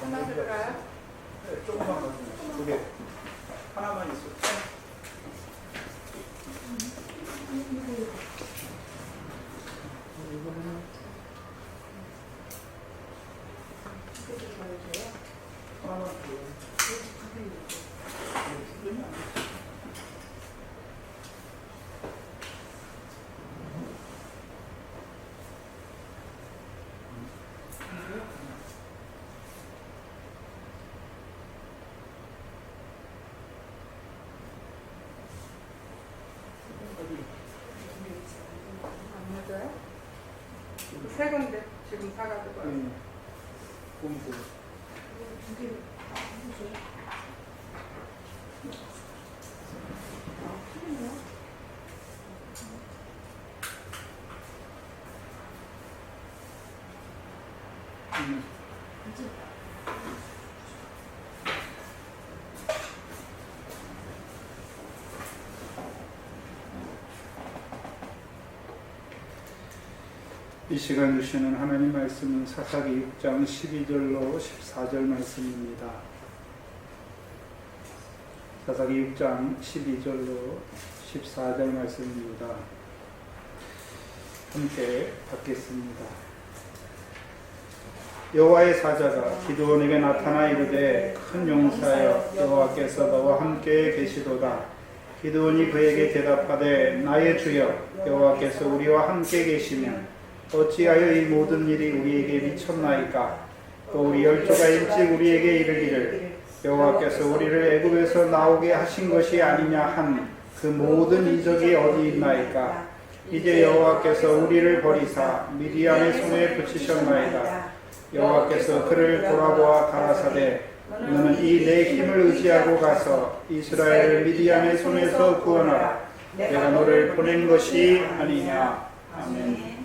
하나 들어가요? 네, 조금만 가지고 두개 하나만 있어요. 하나만 줘요. 안 맞아요? 세 군데 지금 사가지고 와요. 공부. 이 시간 주시는 하나님 말씀은 사사기 6장 12절로 14절 말씀입니다. 사사기 6장 12절로 14절 말씀입니다. 함께 받겠습니다. 여호와의 사자가 기드온에게 나타나 이르되 큰 용사여 여호와께서 너와 함께 계시도다. 기드온이 그에게 대답하되 나의 주여 여호와께서 우리와 함께 계시면 어찌하여 이 모든 일이 우리에게 미쳤나이까? 또 우리 열조가 일찍 우리에게 이르기를 여호와께서 우리를 애굽에서 나오게 하신 것이 아니냐 한 그 모든 이적이 어디 있나이까? 이제 여호와께서 우리를 버리사 미디안의 손에 붙이셨나이다. 여호와께서 그를 돌아보아 가라사대 너는 이 내 힘을 의지하고 가서 이스라엘을 미디안의 손에서 구원하라. 내가 너를 보낸 것이 아니냐. 아멘.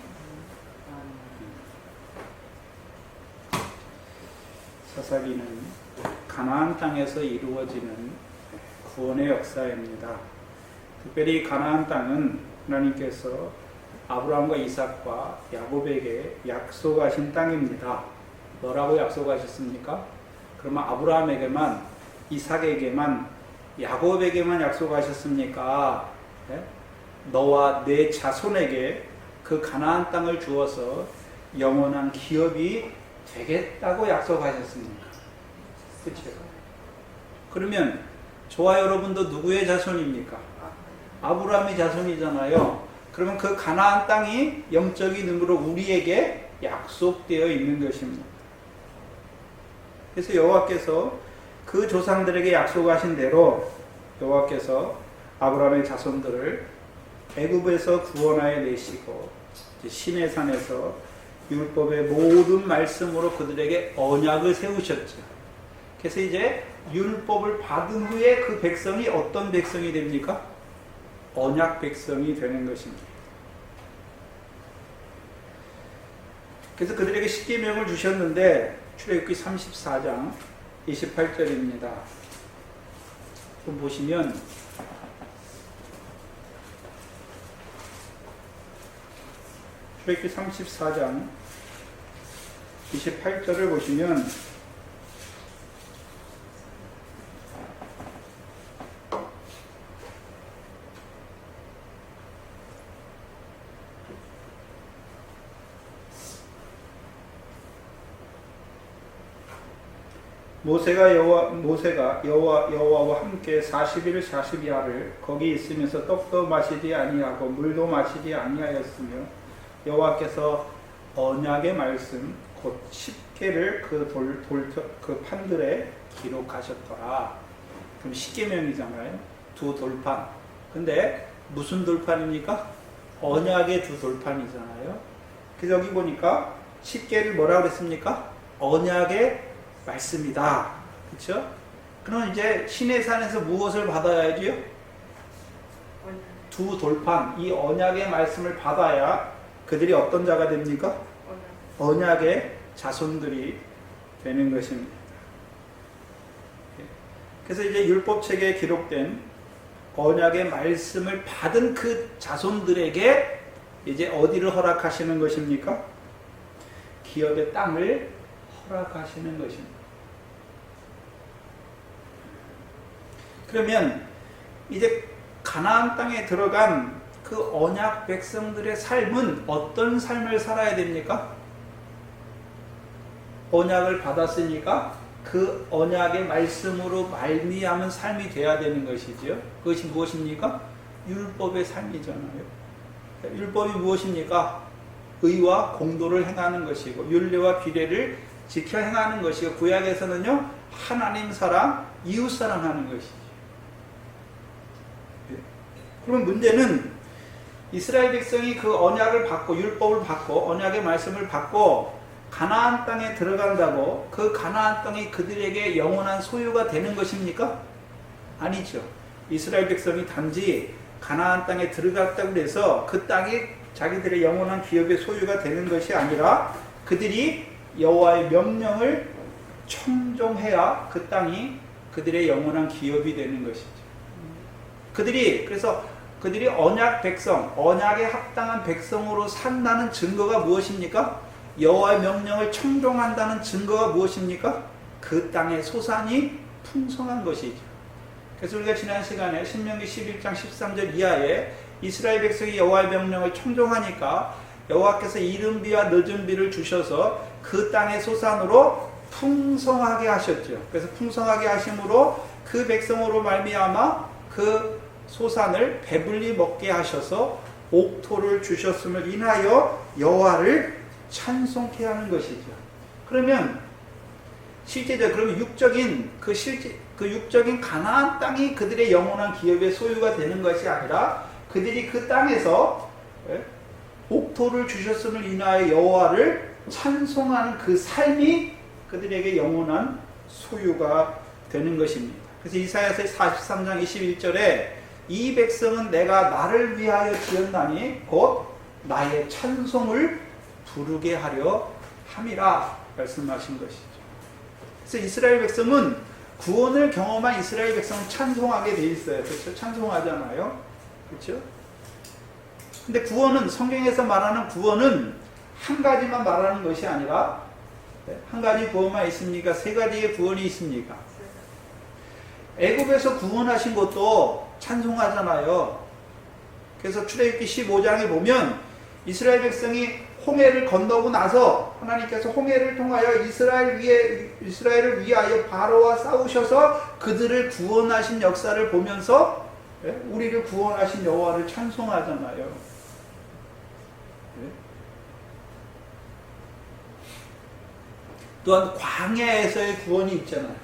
사사기는 가나안 땅에서 이루어지는 구원의 역사입니다. 특별히 가나안 땅은 하나님께서 아브라함과 이삭과 야곱에게 약속하신 땅입니다. 뭐라고 약속하셨습니까? 그러면 아브라함에게만, 이삭에게만, 야곱에게만 약속하셨습니까? 네? 너와 내 자손에게 그 가나안 땅을 주어서 영원한 기업이 되겠다고 약속하셨습니까? 그렇죠? 그러면 저와 여러분도 누구의 자손입니까? 아브라함의 자손이잖아요. 그러면 그 가나안 땅이 영적인 의미로 우리에게 약속되어 있는 것입니다. 그래서 여호와께서 그 조상들에게 약속하신 대로 여호와께서 아브라함의 자손들을 애굽에서 구원하여 내시고 시내산에서 율법의 모든 말씀으로 그들에게 언약을 세우셨죠. 그래서 이제 율법을 받은 후에 그 백성이 어떤 백성이 됩니까? 언약 백성이 되는 것입니다. 그래서 그들에게 십계명을 주셨는데 출애굽기 34장 28절입니다. 좀 보시면 출애굽기 34장 28절을 보시면 모세가 여호와와 함께 40일 40야를 거기 있으면서 떡도 마시지 아니하고 물도 마시지 아니하였으며 여호와께서 언약의 말씀 곧 십계를 그 판들에 기록하셨더라. 그럼 십계명이잖아요. 두 돌판. 근데 무슨 돌판입니까? 언약의 두 돌판이잖아요. 그래서 여기 보니까 십계를 뭐라고 그랬습니까? 언약의 말씀이다. 그렇죠? 그럼 이제 시내산에서 무엇을 받아야지요? 두 돌판, 이 언약의 말씀을 받아야 그들이 어떤 자가 됩니까? 언약의 자손들이 되는 것입니다. 그래서 이제 율법책에 기록된 언약의 말씀을 받은 그 자손들에게 이제 어디를 허락하시는 것입니까? 기업의 땅을 허락하시는 것입니다. 그러면 이제 가나안 땅에 들어간 그 언약 백성들의 삶은 어떤 삶을 살아야 됩니까? 언약을 받았으니까 그 언약의 말씀으로 말미암은 삶이 돼야 되는 것이죠. 그것이 무엇입니까? 율법의 삶이잖아요. 율법이 무엇입니까? 의와 공도를 행하는 것이고 율례와 비례를 지켜 행하는 것이고 구약에서는요 하나님 사랑, 이웃 사랑하는 것이죠. 그러면 문제는 이스라엘 백성이 그 언약을 받고 율법을 받고 언약의 말씀을 받고 가나안 땅에 들어간다고 그 가나안 땅이 그들에게 영원한 소유가 되는 것입니까? 아니죠. 이스라엘 백성이 단지 가나안 땅에 들어갔다고 해서 그 땅이 자기들의 영원한 기업의 소유가 되는 것이 아니라 그들이 여호와의 명령을 청종해야 그 땅이 그들의 영원한 기업이 되는 것이죠. 그래서 그들이 언약 백성, 언약에 합당한 백성으로 산다는 증거가 무엇입니까? 여호와의 명령을 청종한다는 증거가 무엇입니까? 그 땅의 소산이 풍성한 것이죠. 그래서 우리가 지난 시간에 신명기 11장 13절 이하에 이스라엘 백성이 여호와의 명령을 청종하니까 여호와께서 이른 비와 늦은 비를 주셔서 그 땅의 소산으로 풍성하게 하셨죠. 그래서 풍성하게 하심으로 그 백성으로 말미암아 그 소산을 배불리 먹게 하셔서 옥토를 주셨음을 인하여 여호와를 찬송케 하는 것이죠. 그러면 실제적으로 그러면 그 육적인 가나안 땅이 그들의 영원한 기업의 소유가 되는 것이 아니라 그들이 그 땅에서 옥토를 주셨음을 인하여 여호와를 찬송하는 그 삶이 그들에게 영원한 소유가 되는 것입니다. 그래서 이사야서 43장 21절에 이 백성은 내가 나를 위하여 지었나니 곧 나의 찬송을 부르게 하려 함이라 말씀하신 것이죠. 그래서 이스라엘 백성은 구원을 경험한 이스라엘 백성은 찬송하게 돼 있어요. 그렇죠? 찬송하잖아요. 그렇죠? 근데 구원은 성경에서 말하는 구원은 한 가지만 말하는 것이 아니라 한 가지 구원만 있습니까? 세 가지의 구원이 있습니까? 애굽에서 구원하신 것도 찬송하잖아요. 그래서 출애굽기 15장에 보면 이스라엘 백성이 홍해를 건너고 나서 하나님께서 홍해를 통하여 이스라엘을 위하여 바로와 싸우셔서 그들을 구원하신 역사를 보면서 우리를 구원하신 여호와를 찬송하잖아요. 또한 광야에서의 구원이 있잖아요.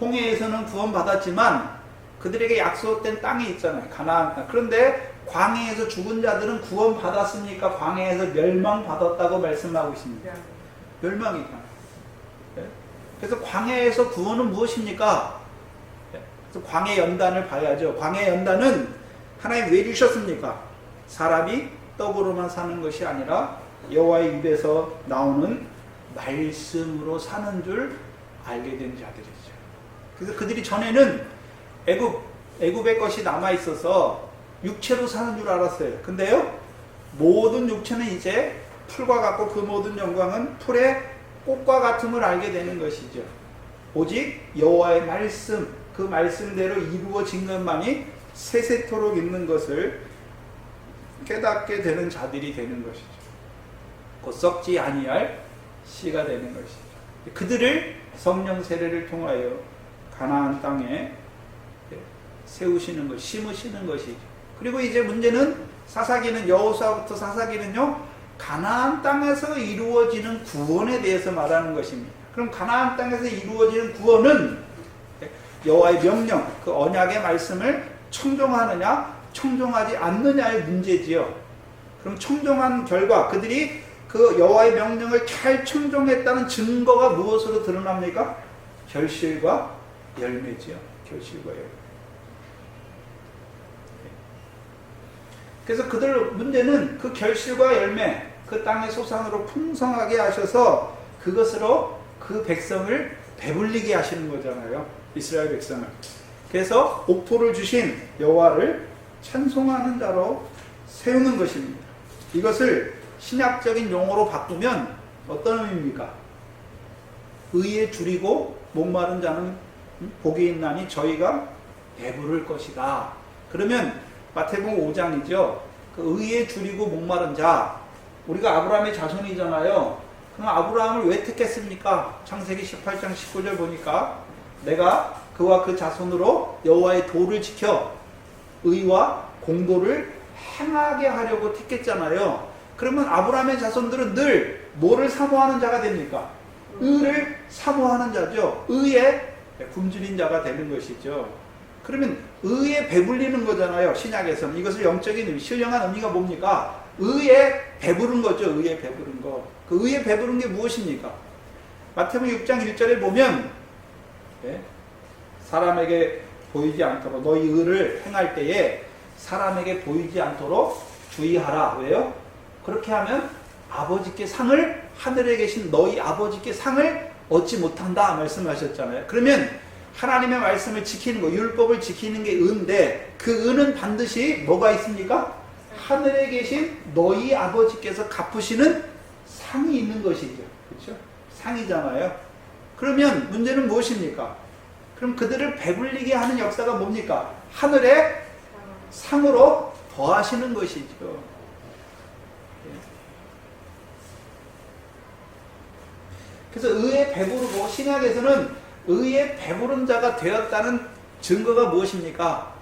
홍해에서는 구원받았지만 그들에게 약속된 땅이 있잖아요. 가나안 땅. 그런데 광야에서 죽은 자들은 구원받았습니까? 광야에서 멸망받았다고 말씀하고 있습니다. 멸망이다. 그래서 광야에서 구원은 무엇입니까? 그래서 광야 연단을 봐야죠. 광야 연단은 하나님 왜 주셨습니까? 사람이 떡으로만 사는 것이 아니라 여호와의 입에서 나오는 말씀으로 사는 줄 알게 된 자들이죠. 그래서 그들이 전에는 애굽의 것이 남아 있어서 육체로 사는 줄 알았어요. 근데요, 모든 육체는 이제 풀과 같고 그 모든 영광은 풀의 꽃과 같음을 알게 되는 것이죠. 오직 여호와의 말씀, 그 말씀대로 이루어진 것만이 세세토록 있는 것을 깨닫게 되는 자들이 되는 것이죠. 곧 썩지 아니할 씨가 되는 것이죠. 그들을 성령 세례를 통하여 가나안 땅에 세우시는 것, 심으시는 것이죠. 그리고 이제 문제는 사사기는 여호수아부터 사사기는요, 가나안 땅에서 이루어지는 구원에 대해서 말하는 것입니다. 그럼 가나안 땅에서 이루어지는 구원은 여호와의 명령, 그 언약의 말씀을 청종하느냐, 청종하지 않느냐의 문제지요. 그럼 청종한 결과 그들이 그 여호와의 명령을 잘 청종했다는 증거가 무엇으로 드러납니까? 결실과 열매지요. 결실과 열매. 그래서 그들 문제는 그 결실과 열매, 그 땅의 소산으로 풍성하게 하셔서 그것으로 그 백성을 배불리게 하시는 거잖아요. 이스라엘 백성을. 그래서 옥토를 주신 여호와를 찬송하는 자로 세우는 것입니다. 이것을 신약적인 용어로 바꾸면 어떤 의미입니까? 의에 줄이고 목마른 자는 복이 있나니 저희가 배부를 것이다. 그러면 마태복음 5장이죠. 그 의에 줄이고 목마른 자, 우리가 아브라함의 자손이잖아요. 그럼 아브라함을 왜 택했습니까? 창세기 18장 19절 보니까 내가 그와 그 자손으로 여호와의 도를 지켜 의와 공도를 행하게 하려고 택했잖아요. 그러면 아브라함의 자손들은 늘 뭐를 사모하는 자가 됩니까? 의를 사모하는 자죠. 의에 굶주린 자가 되는 것이죠. 그러면 의에 배불리는 거잖아요. 신약에서는 이것을 영적인 의미, 신령한 의미가 뭡니까? 의에 배부른 거죠. 의에 배부른 거. 그 의에 배부른 게 무엇입니까? 마태복음 6장 1절에 보면 사람에게 보이지 않도록 너희 의를 행할 때에 사람에게 보이지 않도록 주의하라. 왜요? 그렇게 하면 아버지께 상을, 하늘에 계신 너희 아버지께 상을 얻지 못한다 말씀하셨잖아요. 그러면 하나님의 말씀을 지키는 거, 율법을 지키는 게 의인데 그 의는 반드시 뭐가 있습니까? 하늘에 계신 너희 아버지께서 갚으시는 상이 있는 것이죠. 그렇죠? 상이잖아요. 그러면 문제는 무엇입니까? 그럼 그들을 배불리게 하는 역사가 뭡니까? 하늘의 상으로 더하시는 것이죠. 그래서 의에 배부르고, 신약에서는 의에 배부른 자가 되었다는 증거가 무엇입니까?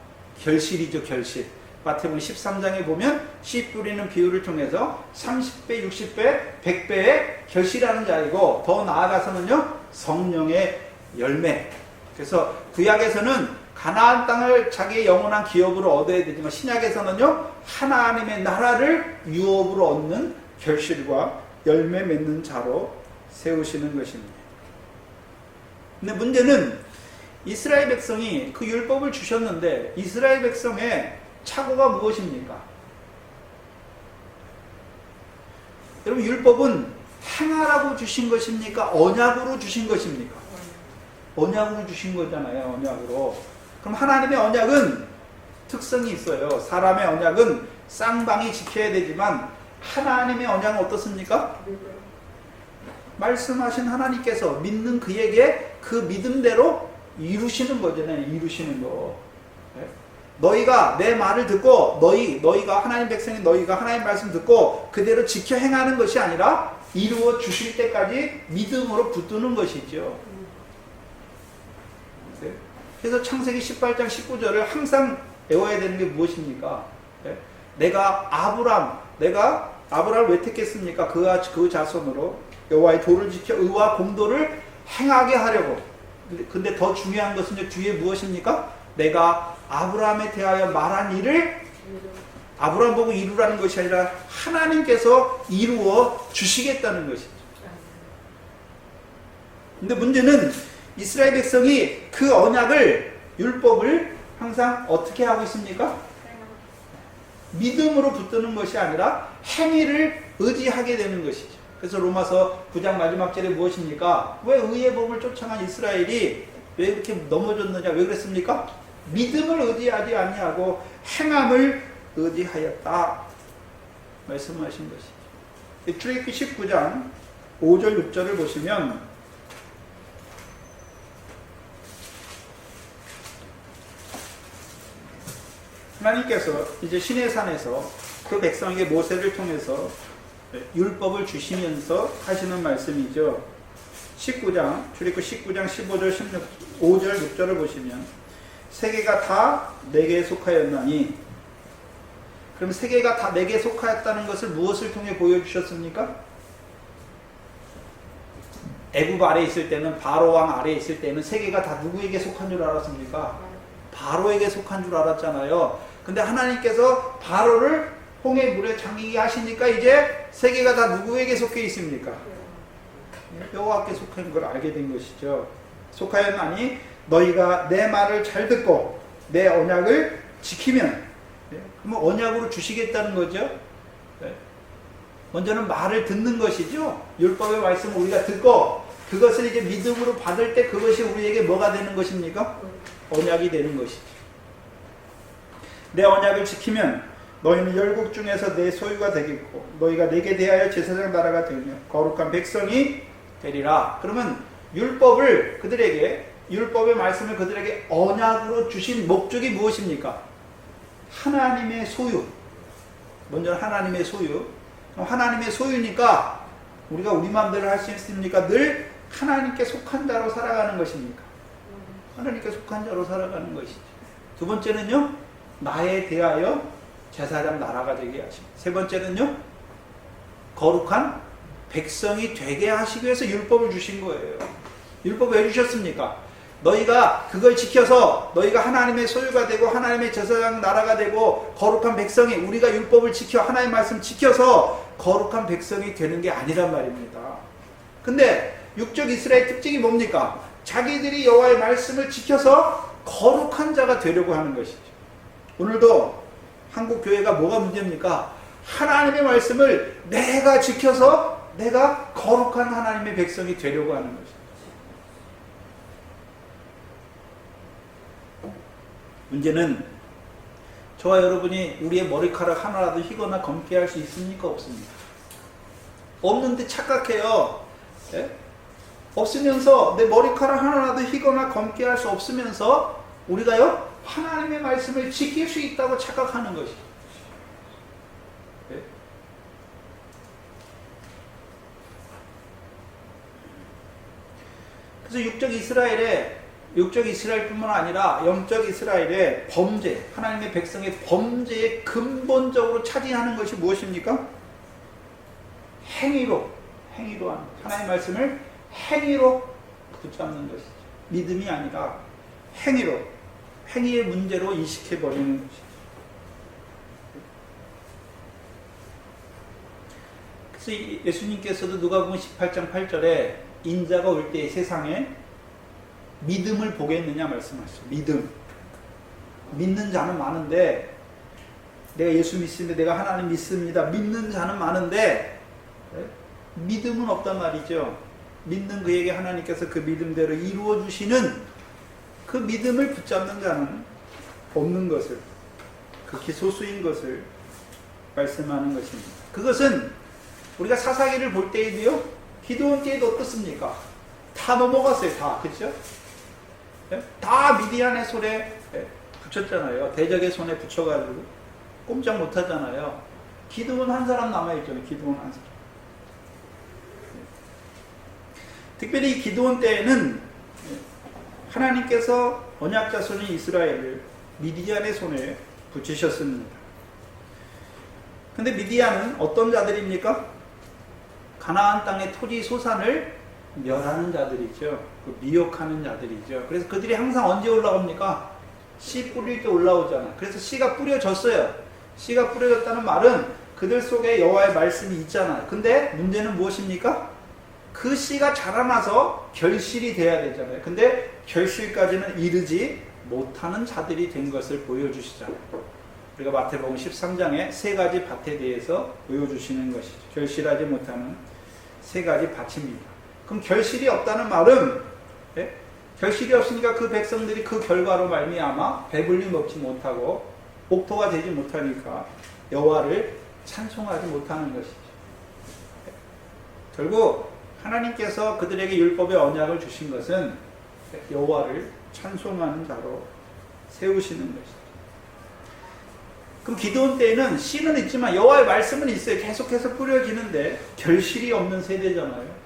결실이죠, 결실. 마태복음 13장에 보면 씨 뿌리는 비유를 통해서 30배, 60배, 100배의 결실하는 자이고, 더 나아가서는요, 성령의 열매. 그래서 구약에서는 가나안 땅을 자기의 영원한 기업으로 얻어야 되지만 신약에서는요, 하나님의 나라를 유업으로 얻는 결실과 열매 맺는 자로 세우시는 것입니다. 근데 문제는 이스라엘 백성이 그 율법을 주셨는데 이스라엘 백성의 착오가 무엇입니까? 여러분, 율법은 행하라고 주신 것입니까? 언약으로 주신 것입니까? 언약으로 주신 거잖아요. 언약으로. 그럼 하나님의 언약은 특성이 있어요. 사람의 언약은 쌍방이 지켜야 되지만 하나님의 언약은 어떻습니까? 말씀하신 하나님께서 믿는 그에게 그 믿음대로 이루시는 거잖아요. 이루시는 거. 너희가 내 말을 듣고 너희가 하나님 백성이 너희가 하나님 말씀 듣고 그대로 지켜 행하는 것이 아니라 이루어 주실 때까지 믿음으로 붙드는 것이죠. 그래서 창세기 18장 19절을 항상 외워야 되는 게 무엇입니까? 내가 아브라함을 왜 택했습니까? 그 자손으로 여호와의 도를 지켜 의와 공도를 행하게 하려고. 근데 더 중요한 것은 뒤에 무엇입니까? 내가 아브라함에 대하여 말한 일을 아브라함 보고 이루라는 것이 아니라 하나님께서 이루어 주시겠다는 것이죠. 근데 문제는 이스라엘 백성이 그 언약을, 율법을 항상 어떻게 하고 있습니까? 믿음으로 붙드는 것이 아니라 행위를 의지하게 되는 것이죠. 그래서 로마서 9장 마지막 절에 무엇입니까? 왜 의의 법을 쫓아간 이스라엘이 왜 이렇게 넘어졌느냐? 왜 그랬습니까? 믿음을 의지하지 아니하고 행함을 의지하였다 말씀하신 것이죠. 출애굽기 19장 5절 6절을 보시면 하나님께서 이제 시내산에서 그 백성에게 모세를 통해서 율법을 주시면서 하시는 말씀이죠. 19장, 출애굽기 19장 15절, 5절, 6절을 보시면 세계가 다 내게 속하였나니, 그럼 세계가 다 내게 속하였다는 것을 무엇을 통해 보여주셨습니까? 애굽 아래에 있을 때는, 바로 왕 아래에 있을 때는 세계가 다 누구에게 속한 줄 알았습니까? 바로에게 속한 줄 알았잖아요. 근데 하나님께서 바로를 홍해 물에 잠기게 하시니까 이제 세계가 다 누구에게 속해 있습니까? 여호와께 속한 걸 알게 된 것이죠. 속하였나니 너희가 내 말을 잘 듣고 내 언약을 지키면, 그러면 언약으로 주시겠다는 거죠. 먼저는 말을 듣는 것이죠. 율법의 말씀을 우리가 듣고 그것을 이제 믿음으로 받을 때 그것이 우리에게 뭐가 되는 것입니까? 언약이 되는 것이죠. 내 언약을 지키면 너희는 열국 중에서 내 소유가 되겠고 너희가 내게 대하여 제사장 나라가 되며 거룩한 백성이 되리라. 그러면 율법의 말씀을 그들에게 언약으로 주신 목적이 무엇입니까? 하나님의 소유. 먼저 하나님의 소유. 하나님의 소유니까 우리가 우리 마음대로 할 수 있습니까? 늘 하나님께 속한 자로 살아가는 것입니까? 하나님께 속한 자로 살아가는 것이죠. 두 번째는요, 나에 대하여 제사장 나라가 되게 하십니다. 세 번째는요, 거룩한 백성이 되게 하시기 위해서 율법을 주신 거예요. 율법을 왜 주셨습니까? 너희가 그걸 지켜서 너희가 하나님의 소유가 되고 하나님의 제사장 나라가 되고 거룩한 백성이, 우리가 율법을 지켜 하나님의 말씀 지켜서 거룩한 백성이 되는 게 아니란 말입니다. 근데 육적 이스라엘 특징이 뭡니까? 자기들이 여호와의 말씀을 지켜서 거룩한 자가 되려고 하는 것이죠. 오늘도 한국 교회가 뭐가 문제입니까? 하나님의 말씀을 내가 지켜서 내가 거룩한 하나님의 백성이 되려고 하는 것이죠. 문제는 저와 여러분이 우리의 머리카락 하나라도 희거나 검게 할 수 있습니까? 없습니까? 없는데 착각해요. 네? 없으면서, 내 머리카락 하나라도 희거나 검게 할 수 없으면서 우리가요, 하나님의 말씀을 지킬 수 있다고 착각하는 것이죠. 네? 그래서 육적 이스라엘뿐만 아니라 영적 이스라엘의 범죄, 하나님의 백성의 범죄의 근본적으로 차지하는 것이 무엇입니까? 행위로 하는, 하나님의 말씀을 행위로 붙잡는 것이죠. 믿음이 아니라 행위의 문제로 인식해버리는 것이죠. 그래서 예수님께서도 누가복음 18장 8절에 인자가 올 때의 세상에 믿음을 보겠느냐 말씀하시죠. 믿는 자는 많은데, 내가 예수 믿습니다, 내가 하나님 믿습니다, 믿는 자는 많은데 믿음은 없단 말이죠. 믿는 그에게 하나님께서 그 믿음대로 이루어 주시는 그 믿음을 붙잡는 자는 없는 것을, 극히 소수인 것을 말씀하는 것입니다. 그것은 우리가 사사기를 볼 때에도요, 기도원 때에도 어떻습니까? 다 넘어갔어요. 다. 그렇죠? 다 미디안의 손에 붙였잖아요. 대적의 손에 붙여가지고 꼼짝 못하잖아요. 기도원 한 사람 남아있잖아요. 기도원 한 사람. 특별히 기도원 때에는 하나님께서 언약자손인 이스라엘을 미디안의 손에 붙이셨습니다. 근데 미디안은 어떤 자들입니까? 가나안 땅의 토지 소산을 멸하는 자들이죠. 미혹하는 자들이죠. 그래서 그들이 항상 언제 올라옵니까? 씨 뿌릴 때 올라오잖아. 그래서 씨가 뿌려졌어요. 씨가 뿌려졌다는 말은 그들 속에 여호와의 말씀이 있잖아요. 근데 문제는 무엇입니까? 그 씨가 자라나서 결실이 돼야 되잖아요. 근데 결실까지는 이르지 못하는 자들이 된 것을 보여주시잖아요. 우리가 마태복음 13장에 세 가지 밭에 대해서 보여주시는 것이죠. 결실하지 못하는 세 가지 밭입니다. 그럼 결실이 없다는 말은, 결실이 없으니까 그 백성들이 그 결과로 말미암아 배불리 먹지 못하고 복토가 되지 못하니까 여호와를 찬송하지 못하는 것이죠. 결국 하나님께서 그들에게 율법의 언약을 주신 것은 여호와를 찬송하는 자로 세우시는 것이죠. 그럼 기도원 때에는 씨는 있지만 여호와의 말씀은 있어요. 계속해서 뿌려지는데 결실이 없는 세대잖아요.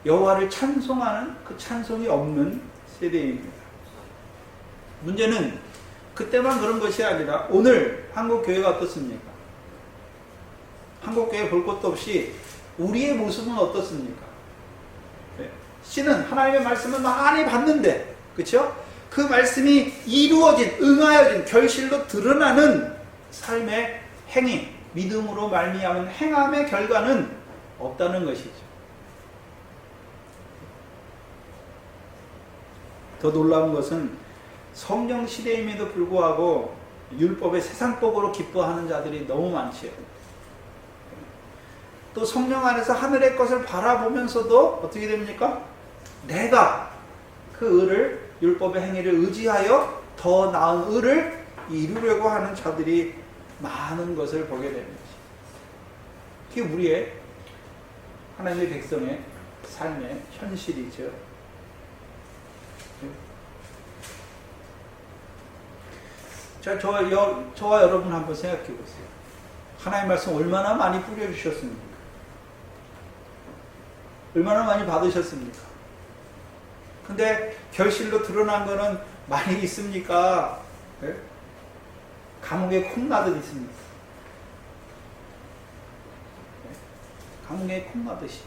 여호와를 찬송하는 그 찬송이 없는 세대입니다. 문제는 그때만 그런 것이 아니라 오늘 한국 교회가 어떻습니까? 한국 교회 볼 것도 없이 우리의 모습은 어떻습니까? 씨는 하나님의 말씀을 많이 받는데, 그렇죠? 그 말씀이 이루어진, 응하여진, 결실로 드러나는 삶의 행위, 믿음으로 말미암은 행함의 결과는 없다는 것이죠. 더 놀라운 것은 성령 시대임에도 불구하고 율법의 세상법으로 기뻐하는 자들이 너무 많지요. 또 성령 안에서 하늘의 것을 바라보면서도 어떻게 됩니까? 내가 그 의를, 율법의 행위를 의지하여 더 나은 의를 이루려고 하는 자들이 많은 것을 보게 됩니다. 그게 우리의 하나님의 백성의 삶의 현실이죠. 자, 저와 여러분 한번 생각해 보세요. 하나님 말씀 얼마나 많이 뿌려주셨습니까? 얼마나 많이 받으셨습니까? 근데 결실로 드러난 거는 많이 있습니까? 네? 감옥에 콩나듯 있습니까? 네? 감옥에 콩나듯이.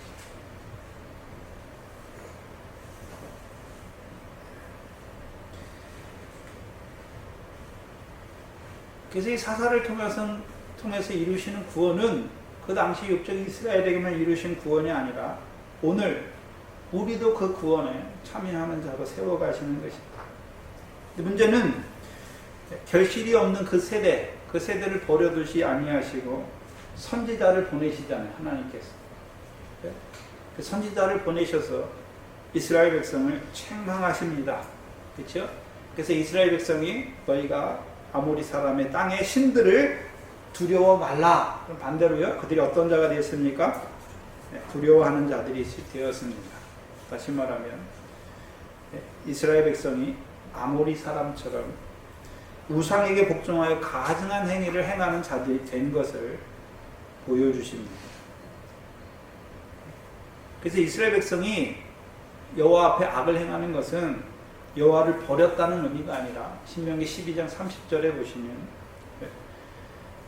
그래서 이 사사를 통해서 이루시는 구원은 그 당시 육적 이스라엘에게만 이루신 구원이 아니라 오늘 우리도 그 구원에 참여하는 자로 세워가시는 것입니다. 문제는 결실이 없는 그 세대를 버려두지 아니하시고 선지자를 보내시잖아요. 하나님께서. 그 선지자를 보내셔서 이스라엘 백성을 책망하십니다. 그렇죠? 그래서 이스라엘 백성이 너희가 아모리 사람의 땅의 신들을 두려워 말라. 그럼 반대로요. 그들이 어떤 자가 되었습니까? 두려워하는 자들이 되었습니다. 다시 말하면 이스라엘 백성이 아모리 사람처럼 우상에게 복종하여 가증한 행위를 행하는 자들이 된 것을 보여주십니다. 그래서 이스라엘 백성이 여호와 앞에 악을 행하는 것은 여호와를 버렸다는 의미가 아니라 신명기 12장 30절에 보시면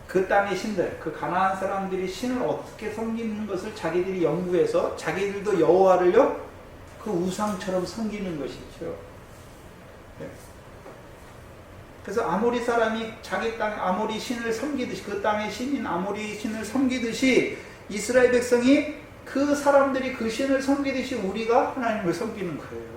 그 땅의 신들, 그 가나안 사람들이 신을 어떻게 섬기는 것을 자기들이 연구해서 자기들도 여호와를요 그 우상처럼 섬기는 것이죠. 그래서 아모리 사람이 자기 땅 아모리 신을 섬기듯이 그 땅의 신인 아모리 신을 섬기듯이 이스라엘 백성이 그 사람들이 그 신을 섬기듯이 우리가 하나님을 섬기는 거예요.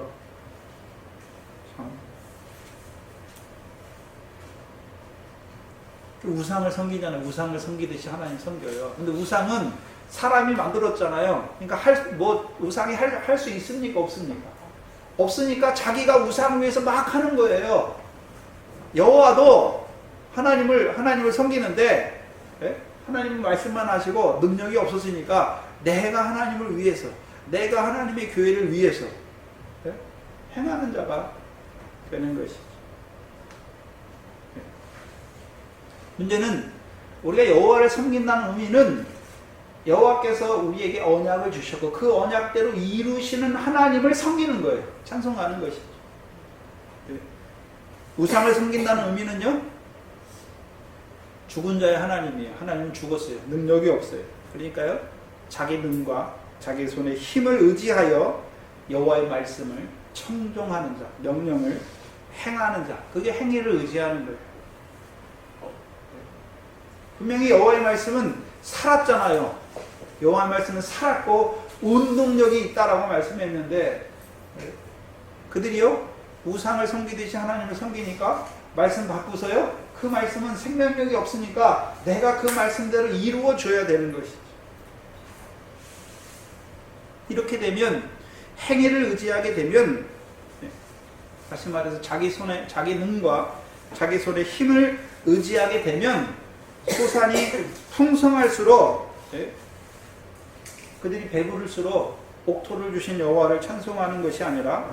우상을 섬기잖아요. 우상을 섬기듯이 하나님 섬겨요. 근데 우상은 사람이 만들었잖아요. 그러니까 우상이 할 수 있습니까? 없습니까? 없으니까 자기가 우상을 위해서 막 하는 거예요. 여호와도 하나님을 섬기는데 하나님 말씀만 하시고 능력이 없었으니까 내가 하나님을 위해서, 내가 하나님의 교회를 위해서 행하는 자가 되는 것이죠. 문제는 우리가 여호와를 섬긴다는 의미는 여호와께서 우리에게 언약을 주셨고 그 언약대로 이루시는 하나님을 섬기는 거예요. 찬송하는 것이죠. 우상을 섬긴다는 의미는요, 죽은 자의 하나님이에요. 하나님은 죽었어요. 능력이 없어요. 그러니까요, 자기 눈과 자기 손의 힘을 의지하여 여호와의 말씀을 청종하는 자, 명령을 행하는 자, 그게 행위를 의지하는 거예요. 분명히 여호와의 말씀은 살았잖아요. 여호와의 말씀은 살았고 운동력이 있다라고 말씀했는데 그들이요 우상을 섬기듯이 하나님을 섬기니까 말씀 바꾸서요 그 말씀은 생명력이 없으니까 내가 그 말씀대로 이루어 줘야 되는 것이죠. 이렇게 되면 행위를 의지하게 되면 다시 말해서 자기 능과 자기 손의 힘을 의지하게 되면 소산이 풍성할수록 그들이 배부를수록 옥토를 주신 여호와를 찬송하는 것이 아니라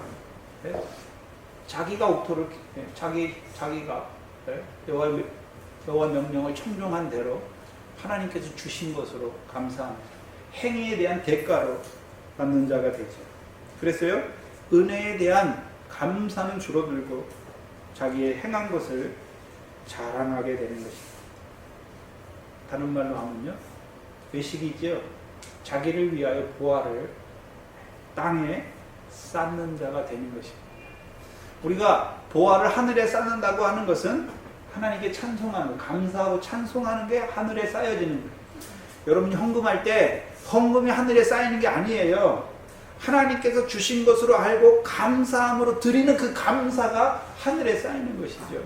자기가 옥토를 자기가 여호와 명령을 청종한 대로 하나님께서 주신 것으로 감사합니다. 행위에 대한 대가로 받는 자가 되죠. 그래서요 은혜에 대한 감사는 줄어들고 자기의 행한 것을 자랑하게 되는 것입니다. 다른 말로 하면요 외식이죠. 자기를 위하여 보화를 땅에 쌓는 자가 되는 것입니다. 우리가 보화를 하늘에 쌓는다고 하는 것은 하나님께 찬송하는, 감사하고 찬송하는 게 하늘에 쌓여지는 거예요. 여러분이 헌금할 때 헌금이 하늘에 쌓이는 게 아니에요. 하나님께서 주신 것으로 알고 감사함으로 드리는 그 감사가 하늘에 쌓이는 것이죠.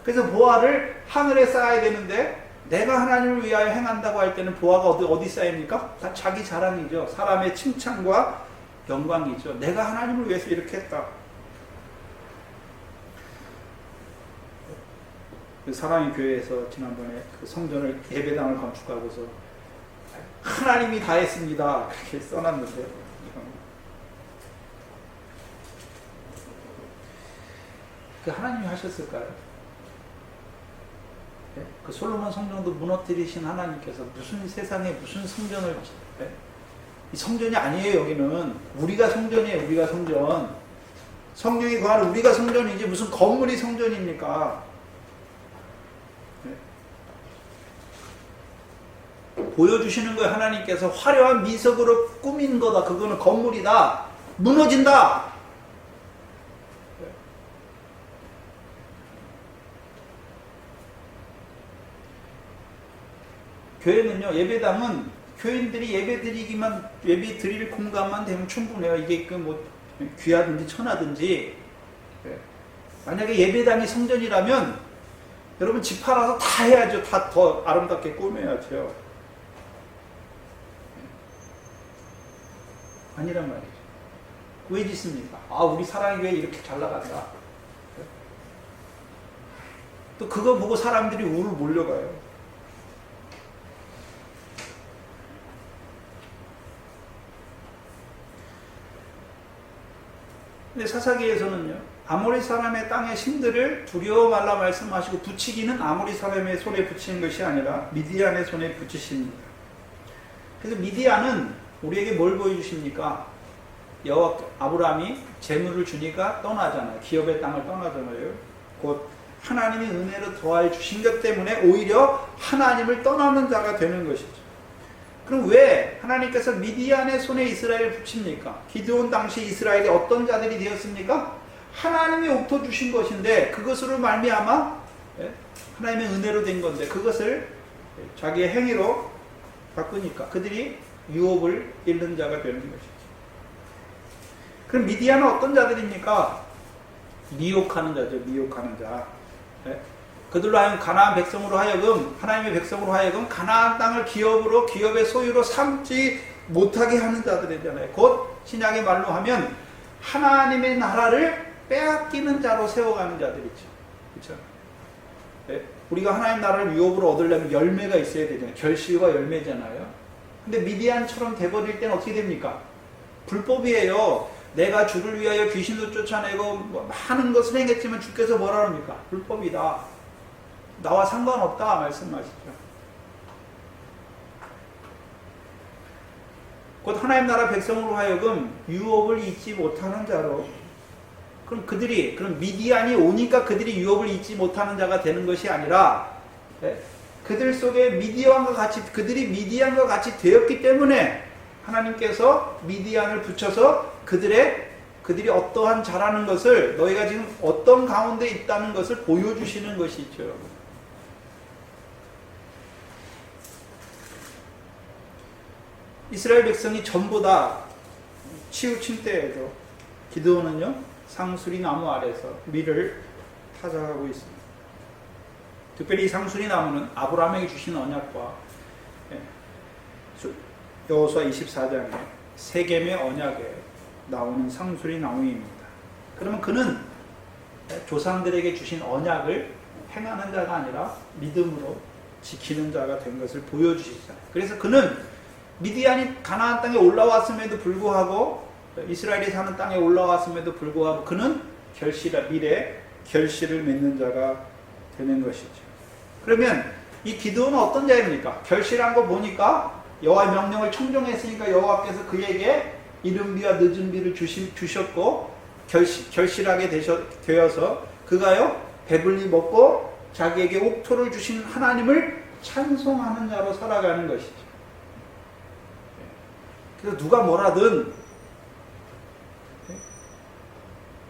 그래서 보화를 하늘에 쌓아야 되는데 내가 하나님을 위하여 행한다고 할 때는 보화가 어디 쌓입니까? 다 자기 자랑이죠. 사람의 칭찬과 영광이죠. 내가 하나님을 위해서 이렇게 했다. 사랑의 교회에서 지난번에 그 성전을 예배당을 건축하고서 하나님이 다 했습니다. 그렇게 써놨는데 그 하나님이 하셨을까요? 네? 그 솔로몬 성전도 무너뜨리신 하나님께서 무슨 세상에 무슨 성전을 네? 이 성전이 아니에요. 여기는 우리가 성전이에요. 우리가 성전. 성령이 거하는 우리가 성전이지 무슨 건물이 성전입니까? 네? 보여주시는 거예요. 하나님께서 화려한 미석으로 꾸민 거다. 그거는 건물이다. 무너진다. 네. 교회는요, 예배당은 교인들이 예배 드릴 공간만 되면 충분해요. 이게 그 뭐 귀하든지 천하든지. 네. 만약에 예배당이 성전이라면 여러분 집 팔아서 다 해야죠. 다 더 아름답게 꾸며야죠. 아니란 말이죠. 왜 짓습니까? 아, 우리 사랑의 교회 이렇게 잘 나간다. 또 그거 보고 사람들이 우르르 몰려가요. 근데 사사기에서는요, 아모리 사람의 땅의 신들을 두려워 말라 말씀하시고 붙이기는 아모리 사람의 손에 붙이는 것이 아니라 미디안의 손에 붙이십니다. 그래서 미디안은 우리에게 뭘 보여주십니까? 여호와 아브라함이 재물을 주니까 떠나잖아요. 기업의 땅을 떠나잖아요. 곧 하나님이 은혜로 더하여 주신 것 때문에 오히려 하나님을 떠나는 자가 되는 것이죠. 그럼 왜 하나님께서 미디안의 손에 이스라엘을 붙입니까? 기드온 당시 이스라엘이 어떤 자들이 되었습니까? 하나님이 옥토 주신 것인데 그것으로 말미암아 하나님의 은혜로 된 건데 그것을 자기의 행위로 바꾸니까 그들이 유업을 잃는 자가 되는 것이죠. 그럼 미디안은 어떤 자들입니까? 미혹하는 자죠. 미혹하는 자. 그들로 하여금 가나안 백성으로 하여금 하나님의 백성으로 하여금 가나안 땅을 기업의 소유로 삼지 못하게 하는 자들이잖아요. 곧 신약의 말로 하면 하나님의 나라를 빼앗기는 자로 세워가는 자들이죠. 그렇죠? 네? 우리가 하나님 나라를 유업으로 얻으려면 열매가 있어야 되잖아요. 결실과 열매잖아요. 근데 미디안처럼 돼버릴 때는 어떻게 됩니까? 불법이에요. 내가 주를 위하여 귀신도 쫓아내고 많은 것을 행했지만 주께서 뭐라 합니까? 불법이다. 나와 상관없다 말씀하시죠. 곧 하나님 나라 백성으로 하여금 유업을 잊지 못하는 자로 그럼 미디안이 오니까 그들이 유업을 잊지 못하는 자가 되는 것이 아니라 그들 속에 그들이 미디안과 같이 되었기 때문에 하나님께서 미디안을 붙여서 그들이 어떠한 자라는 것을 너희가 지금 어떤 가운데 있다는 것을 보여주시는 것이죠. 이스라엘 백성이 전부 다 치우친 때에도 기드온은요 상수리 나무 아래서 밀을 타작하고 있습니다. 특별히 이 상수리 나무는 아브라함에게 주신 언약과 여호수아 24장에 세겜의 언약에 나오는 상수리 나무입니다. 그러면 그는 조상들에게 주신 언약을 행하는 자가 아니라 믿음으로 지키는 자가 된 것을 보여주시잖아요. 그래서 그는 미디안이 가나안 땅에 올라왔음에도 불구하고 이스라엘이 사는 땅에 올라왔음에도 불구하고 그는 미래 결실을 맺는 자가 되는 것이죠. 그러면 이 기드온은 어떤 자입니까? 결실한 거 보니까 여호와의 명령을 청종했으니까 여호와께서 그에게 이른비와 늦은비를 주셨고 결실하게 되어서 그가요 배불리 먹고 자기에게 옥토를 주신 하나님을 찬송하는 자로 살아가는 것이죠. 그래서 누가 뭐라든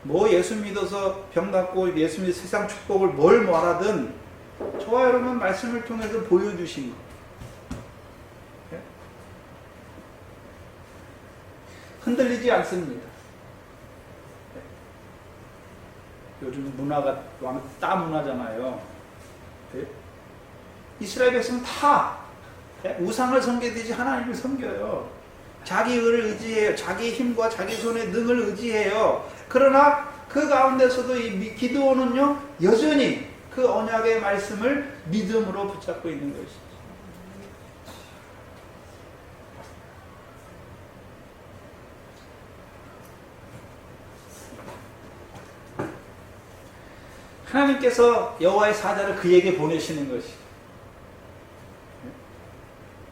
뭐 예수 믿어서 병 낫고 예수 믿어 세상 축복을 뭘 뭐라든 저와 여러분 말씀을 통해서 보여주신 것. 흔들리지 않습니다. 요즘 문화가 왕따 문화잖아요. 이스라엘 백성은 다 우상을 섬기듯이 하나님을 섬겨요. 자기 의를 의지해요. 자기 힘과 자기 손의 능을 의지해요. 그러나 그 가운데서도 이 기드온은요 여전히 그 언약의 말씀을 믿음으로 붙잡고 있는 것이죠. 하나님께서 여호와의 사자를 그에게 보내시는 것이.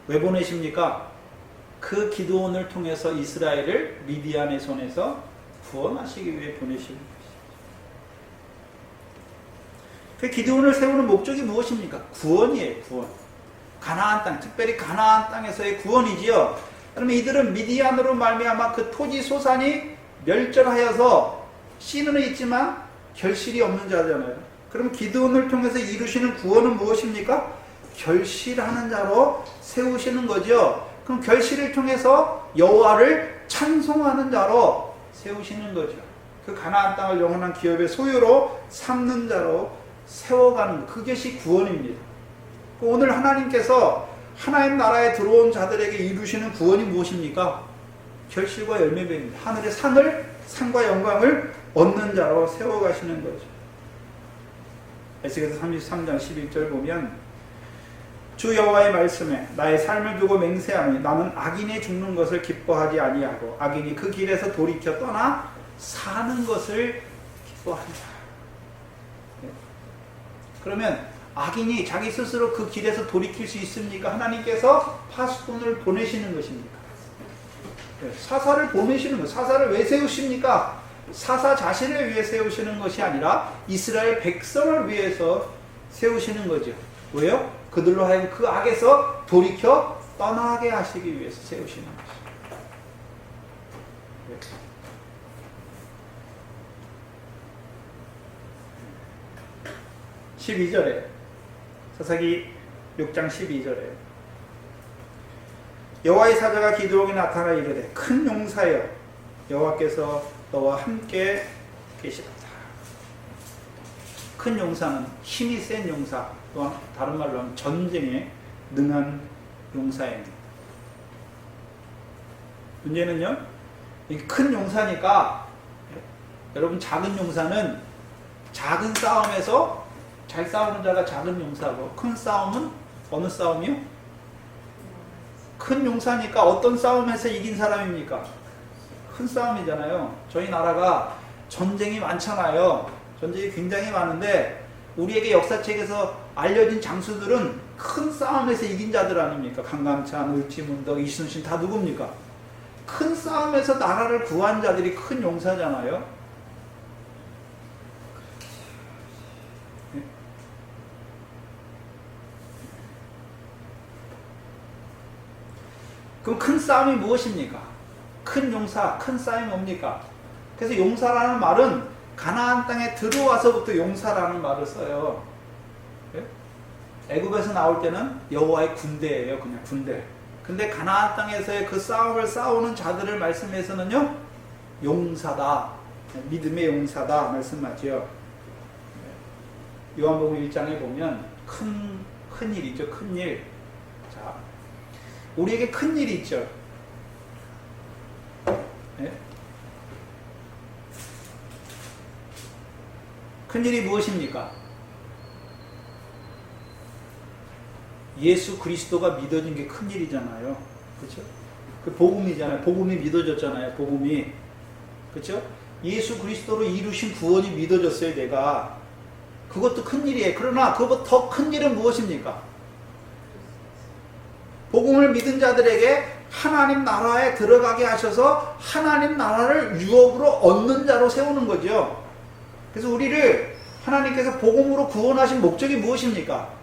왜 보내십니까? 그 기드온을 통해서 이스라엘을 미디안의 손에서 구원하시기 위해 보내시는 것이죠. 그 기드온을 세우는 목적이 무엇입니까? 구원이에요, 구원. 가나안 땅, 특별히 가나안 땅에서의 구원이지요. 그러면 이들은 미디안으로 말미암아 그 토지 소산이 멸절하여서 씨는 있지만 결실이 없는 자잖아요. 그럼 기드온을 통해서 이루시는 구원은 무엇입니까? 결실하는 자로 세우시는 거죠. 그럼 결실을 통해서 여호와를 찬송하는 자로 세우시는 거죠. 그 가나안 땅을 영원한 기업의 소유로 삼는 자로 세워가는 것, 그것이 구원입니다. 오늘 하나님께서 하나님 나라에 들어온 자들에게 이루시는 구원이 무엇입니까? 결실과 열매입니다. 하늘의 상과 영광을 얻는 자로 세워가시는 거죠. 에스겔서 33장 11절 보면 주 여호와의 말씀에 나의 삶을 두고 맹세하니 나는 악인이 죽는 것을 기뻐하지 아니하고 악인이 그 길에서 돌이켜 떠나 사는 것을 기뻐한다. 그러면 악인이 자기 스스로 그 길에서 돌이킬 수 있습니까? 하나님께서 파수꾼을 보내시는 것입니까? 사사를 보내시는 것. 사사를 왜 세우십니까? 사사 자신을 위해 세우시는 것이 아니라 이스라엘 백성을 위해서 세우시는 거죠. 왜요? 그들로 하여금 그 악에서 돌이켜 떠나게 하시기 위해서 세우시는 것이죠. 12절에 사사기 6장 12절에 여호와의 사자가 기드온에게 나타나 이르되 큰 용사여 여호와께서 너와 함께 계시도다. 큰 용사는 힘이 센 용사, 또한 다른 말로 하면 전쟁에 능한 용사입니다. 문제는요, 큰 용사니까 여러분 작은 용사는 작은 싸움에서 잘 싸우는 자가 작은 용사고 큰 싸움은 어느 싸움이요? 큰 용사니까 어떤 싸움에서 이긴 사람입니까? 큰 싸움이잖아요. 저희 나라가 전쟁이 많잖아요. 전쟁이 굉장히 많은데 우리에게 역사책에서 알려진 장수들은 큰 싸움에서 이긴 자들 아닙니까? 강감찬, 을지문덕, 이순신 다 누굽니까? 큰 싸움에서 나라를 구한 자들이 큰 용사잖아요. 그럼 큰 싸움이 무엇입니까? 큰 용사, 큰 싸움이 뭡니까? 그래서 용사라는 말은 가나안 땅에 들어와서부터 용사라는 말을 써요. 애굽에서 나올 때는 여호와의 군대예요. 그냥 군대. 근데 가나안 땅에서의 그 싸움을 싸우는 자들을 말씀해서는요, 용사다. 믿음의 용사다. 말씀하죠. 요한복음 1장에 보면 큰 일이죠. 큰 일. 자, 우리에게 큰 일이 있죠. 네? 큰 일이 무엇입니까? 예수 그리스도가 믿어진 게 큰 일이잖아요. 그렇죠? 그 복음이잖아요. 복음이 믿어졌잖아요. 복음이. 그렇죠? 예수 그리스도로 이루신 구원이 믿어졌어요. 내가. 그것도 큰 일이에요. 그러나 그것보다 더 큰 일은 무엇입니까? 복음을 믿은 자들에게 하나님 나라에 들어가게 하셔서 하나님 나라를 유업으로 얻는 자로 세우는 거죠. 그래서 우리를 하나님께서 복음으로 구원하신 목적이 무엇입니까?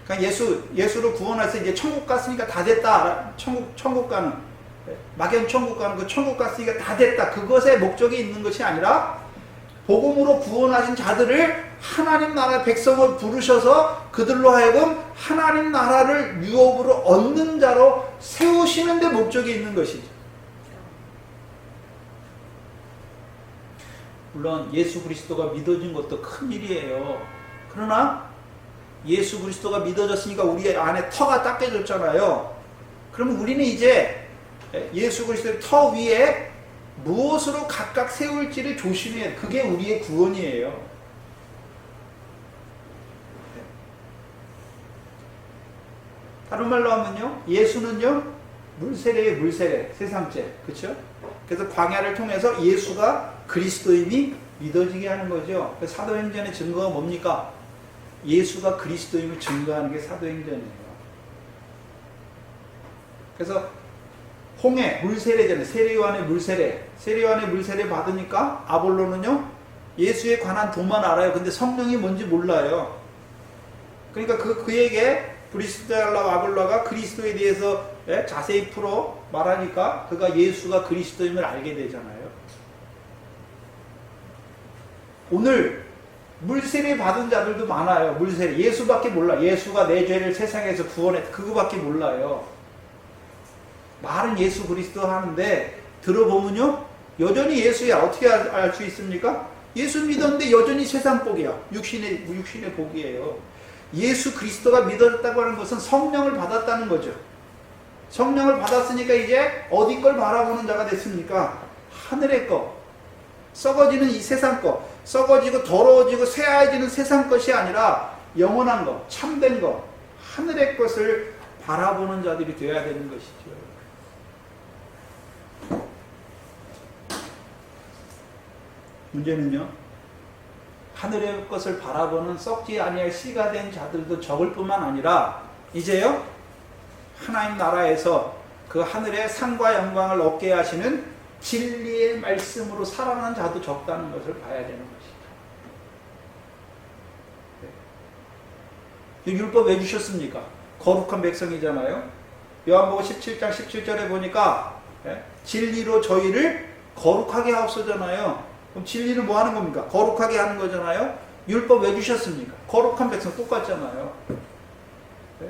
그러니까 예수로 구원해서 이제 천국 갔으니까 다 됐다. 천국 가는, 막연 천국 가는 그 천국 갔으니까 다 됐다. 그것에 목적이 있는 것이 아니라 복음으로 구원하신 자들을 하나님 나라의 백성을 부르셔서 그들로 하여금 하나님 나라를 유업으로 얻는 자로 세우시는 데 목적이 있는 것이죠. 물론 예수 그리스도가 믿어진 것도 큰 일이에요. 그러나 예수 그리스도가 믿어졌으니까 우리 안에 터가 닦여졌잖아요. 그러면 우리는 이제 예수 그리스도의 터 위에 무엇으로 각각 세울지를 조심해야, 그게 우리의 구원이에요. 다른 말로 하면요, 예수는요, 물세례예요. 물세례, 세상죄. 그렇죠? 그래서 광야를 통해서 예수가 그리스도임이 믿어지게 하는 거죠. 그 사도행전의 증거가 뭡니까? 예수가 그리스도임을 증거하는 게 사도행전이에요. 그래서 홍해, 물세례잖아요. 세례요한의 물세례. 세례요한의 물세례 받으니까 아볼로는요, 예수에 관한 도만 알아요. 근데 성령이 뭔지 몰라요. 그러니까 그에게 브리스달라와 아볼로가 그리스도에 대해서 자세히 풀어 말하니까 그가 예수가 그리스도임을 알게 되잖아요. 오늘 물세례 받은 자들도 많아요. 물세례. 예수밖에 몰라. 예수가 내 죄를 세상에서 구원했다. 그거밖에 몰라요. 말은 예수 그리스도 하는데 들어보면요, 여전히 예수야. 어떻게 알 수 있습니까? 예수 믿었는데 여전히 세상 복이야. 육신의 복이에요. 예수 그리스도가 믿어졌다고 하는 것은 성령을 받았다는 거죠. 성령을 받았으니까 이제 어디 걸 바라보는 자가 됐습니까? 하늘의 거. 썩어지는 이 세상 거. 썩어지고 더러워지고 쇠하여지는 세상 것이 아니라 영원한 거, 참된 거, 하늘의 것을 바라보는 자들이 되어야 되는 것이죠. 문제는요, 하늘의 것을 바라보는 썩지 아니할 씨가 된 자들도 적을 뿐만 아니라 이제요, 하나님 나라에서 그 하늘의 상과 영광을 얻게 하시는 진리의 말씀으로 살아가는 자도 적다는 것을 봐야 되는 것이죠. 네. 율법 왜 주셨습니까? 거룩한 백성이잖아요. 요한복음 17장 17절에 보니까 진리로 저희를 거룩하게 하옵소서잖아요. 그럼 진리는 뭐 하는 겁니까? 거룩하게 하는 거잖아요. 율법 왜 주셨습니까? 거룩한 백성 똑같잖아요. 네.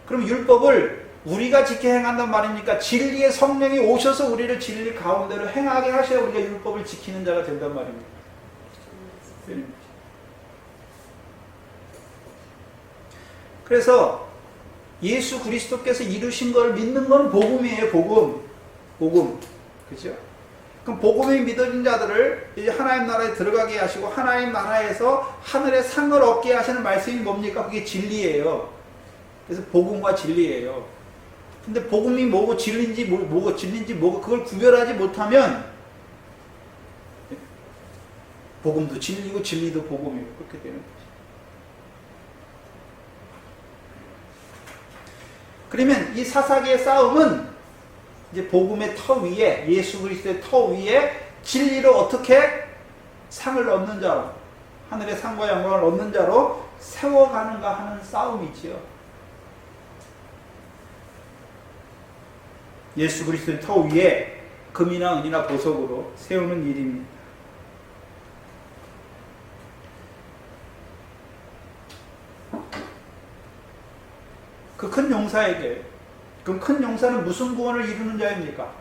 그럼 율법을 우리가 지켜 행한단 말입니까? 진리의 성령이 오셔서 우리를 진리 가운데로 행하게 하셔야 우리가 율법을 지키는 자가 된단 말입니다. 그래서 예수 그리스도께서 이루신 걸 믿는 건 복음이에요. 복음. 그죠? 그럼 복음이 믿어진 자들을 이제 하나님 나라에 들어가게 하시고 하나님 나라에서 하늘의 상을 얻게 하시는 말씀이 뭡니까? 그게 진리예요. 그래서 복음과 진리예요. 근데 복음이 뭐고 진리인지 뭐고 그걸 구별하지 못하면 복음도 진리고 진리도 복음이고 그렇게 되는 거죠. 그러면 이 사사기의 싸움은 이제 복음의 터 위에, 예수 그리스도의 터 위에 진리로 어떻게 상을 얻는 자로, 하늘의 상과 영광을 얻는 자로 세워가는가 하는 싸움이지요. 예수 그리스도의 터 위에 금이나 은이나 보석으로 세우는 일입니다. 그 큰 용사에게, 그럼 큰 용사는 무슨 구원을 이루는 자입니까?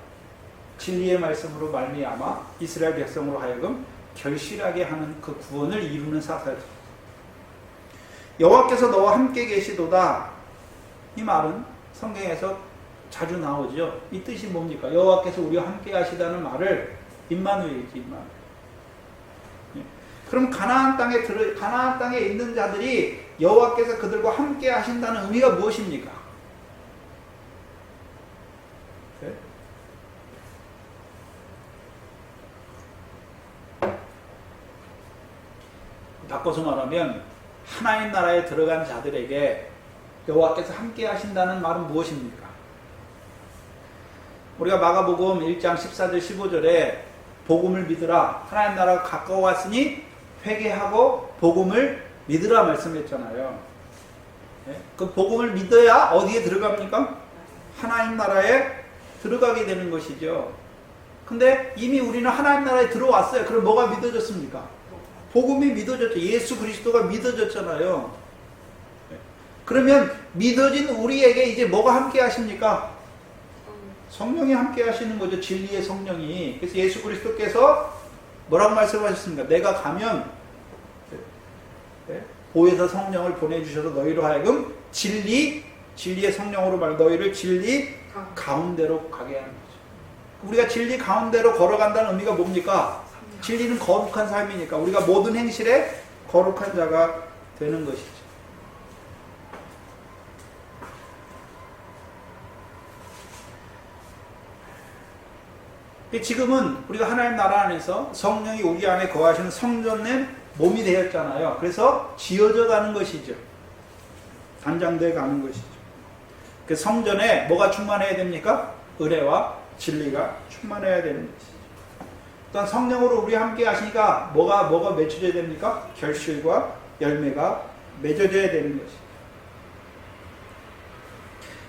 진리의 말씀으로 말미암아 이스라엘 백성으로 하여금 결실하게 하는 그 구원을 이루는 사사죠. 여호와께서 너와 함께 계시도다. 이 말은 성경에서 자주 나오죠. 이 뜻이 뭡니까? 여호와께서 우리와 함께 하시다는 말을 임마누엘이지, 임마누엘. 그럼 가나안 땅에 있는 자들이 여호와께서 그들과 함께 하신다는 의미가 무엇입니까? 네? 바꿔서 말하면 하나님 나라에 들어간 자들에게 여호와께서 함께 하신다는 말은 무엇입니까? 우리가 마가복음 1장 14절 15절에 복음을 믿으라, 하나님 나라가 가까워왔으니 회개하고 복음을 믿으라 말씀했잖아요. 네? 그 복음을 믿어야 어디에 들어갑니까? 하나님 나라에 들어가게 되는 것이죠. 근데 이미 우리는 하나님 나라에 들어왔어요. 그럼 뭐가 믿어졌습니까? 복음이 믿어졌죠. 예수 그리스도가 믿어졌잖아요. 네? 그러면 믿어진 우리에게 이제 뭐가 함께 하십니까? 성령이 함께 하시는 거죠. 진리의 성령이. 그래서 예수 그리스도께서 뭐라고 말씀하셨습니까? 내가 가면 보혜사 성령을 보내주셔서 너희로 하여금 진리의 성령으로 말 너희를 진리 가운데로 가게 하는 거죠. 우리가 진리 가운데로 걸어간다는 의미가 뭡니까? 진리는 거룩한 삶이니까 우리가 모든 행실에 거룩한 자가 되는 것이죠. 지금은 우리가 하나님 나라 안에서 성령이 우리 안에 거하시는 성전의 몸이 되었잖아요. 그래서 지어져 가는 것이죠. 단장되어 가는 것이죠. 그 성전에 뭐가 충만해야 됩니까? 은혜와 진리가 충만해야 되는 것이죠. 또한 성령으로 우리 함께 하시니까 뭐가 맺혀져야 됩니까? 결실과 열매가 맺어져야 되는 것이죠.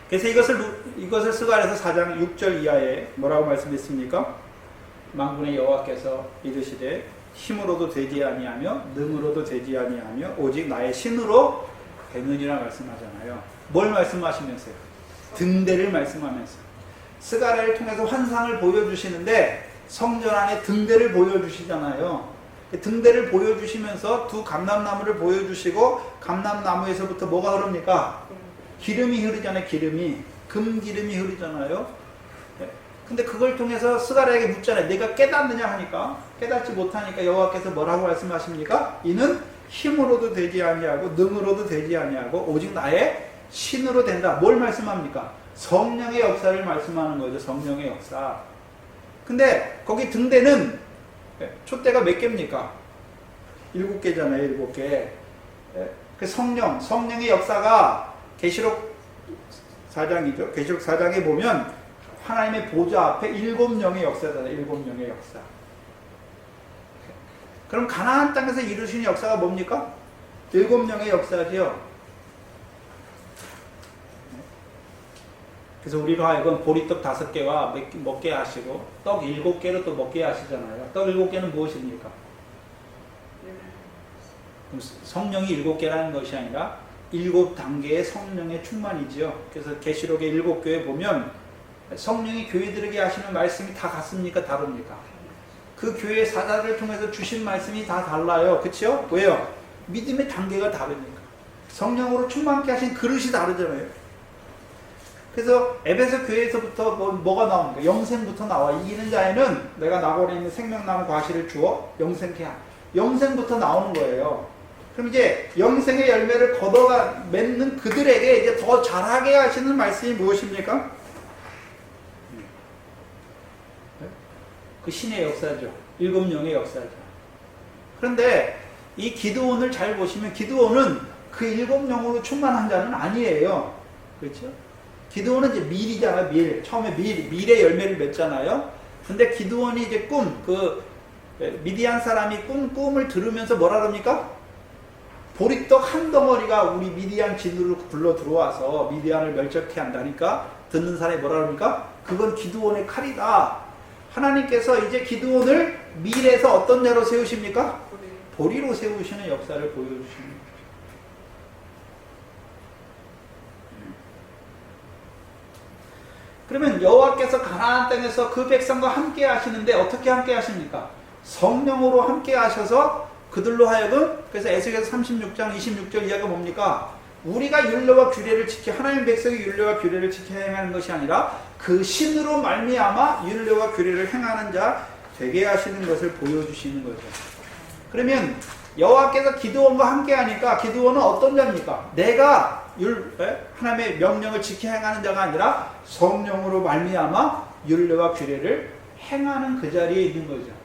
그래서 이것을 스가랴서 4장 6절 이하에 뭐라고 말씀했습니까? 만군의 여호와께서 이르시되 힘으로도 되지 아니하며 능으로도 되지 아니하며 오직 나의 신으로 되느니라 말씀하잖아요. 뭘 말씀하시면서요? 등대를 말씀하면서 스가랴를 통해서 환상을 보여주시는데 성전 안에 등대를 보여주시잖아요. 등대를 보여주시면서 두 감람나무를 보여주시고 감람나무에서부터 뭐가 흐릅니까? 기름이 흐르잖아요. 금기름이 흐르잖아요. 근데 그걸 통해서 스가랴에게 묻잖아요. 내가 깨닫느냐 하니까 깨닫지 못하니까 여호와께서 뭐라고 말씀하십니까? 이는 힘으로도 되지 아니하고 능으로도 되지 아니하고 오직 나의 신으로 된다. 뭘 말씀합니까? 성령의 역사를 말씀하는 거죠. 성령의 역사. 근데 거기 등대는 촛대가 몇 개입니까? 7개잖아요. 7개. 그 성령의 역사가 계시록 4장이죠. 계시록 4장에 보면 하나님의 보좌 앞에 7영의 역사잖아요. 7영의 역사. 그럼 가나안 땅에서 이루신 역사가 뭡니까? 7영의 역사지요. 그래서 우리로 하여금 보리떡 5개와 먹게 하시고 떡 7개로 또 먹게 하시잖아요. 떡 7개는 무엇입니까? 그럼 성령이 7개라는 것이 아니라 7단계의 성령의 충만이지요. 그래서 계시록의 7교회 보면 성령이 교회들에게 하시는 말씀이 다 같습니까? 다릅니까? 그 교회 사자를 통해서 주신 말씀이 다 달라요. 그렇죠? 왜요? 믿음의 단계가 다르니까. 성령으로 충만케 하신 그릇이 다르잖아요. 그래서 에베소 교회에서부터 뭐가 나옵니까? 영생부터 나와. 이기는 자에는 내가 나골에 있는 생명나무 과실을 주어 영생케 하. 영생부터 나오는 거예요. 그럼 이제 영생의 열매를 걷어가 맺는 그들에게 이제 더 잘하게 하시는 말씀이 무엇입니까? 그 신의 역사죠. 7영의 역사죠. 그런데 이 기드온을 잘 보시면 기드온은 그 7영으로 충만한 자는 아니에요. 그렇죠? 기드온은 이제 밀이잖아요. 밀. 처음에 밀의 열매를 맺잖아요. 근데 기드온이 이제 미디안 사람이 꿈을 들으면서 뭐라 그럽니까? 보리떡 한 덩어리가 우리 미디안 진으로 굴러 들어와서 미디안을 멸절케 한다니까 듣는 사람이 뭐라 그럽니까? 그건 기드온의 칼이다. 하나님께서 이제 기드온을 밀에서 어떤 자로 세우십니까? 보리로 세우시는 역사를 보여주시는 거죠. 그러면 여호와께서 가나안 땅에서 그 백성과 함께 하시는데 어떻게 함께 하십니까? 성령으로 함께 하셔서 그들로 하여금, 그래서 에스겔서 36장 26절 이하가 뭡니까? 우리가 율례와 규례를 지켜 하나님 백성이 율례와 규례를 지켜 행하는 것이 아니라 그 신으로 말미암아 율례와 규례를 행하는 자 되게 하시는 것을 보여주시는 거죠. 그러면 여호와께서 기드온과 함께 하니까 기드온은 어떤 자입니까? 내가 하나님의 명령을 지켜 행하는 자가 아니라 성령으로 말미암아 율례와 규례를 행하는 그 자리에 있는 거죠.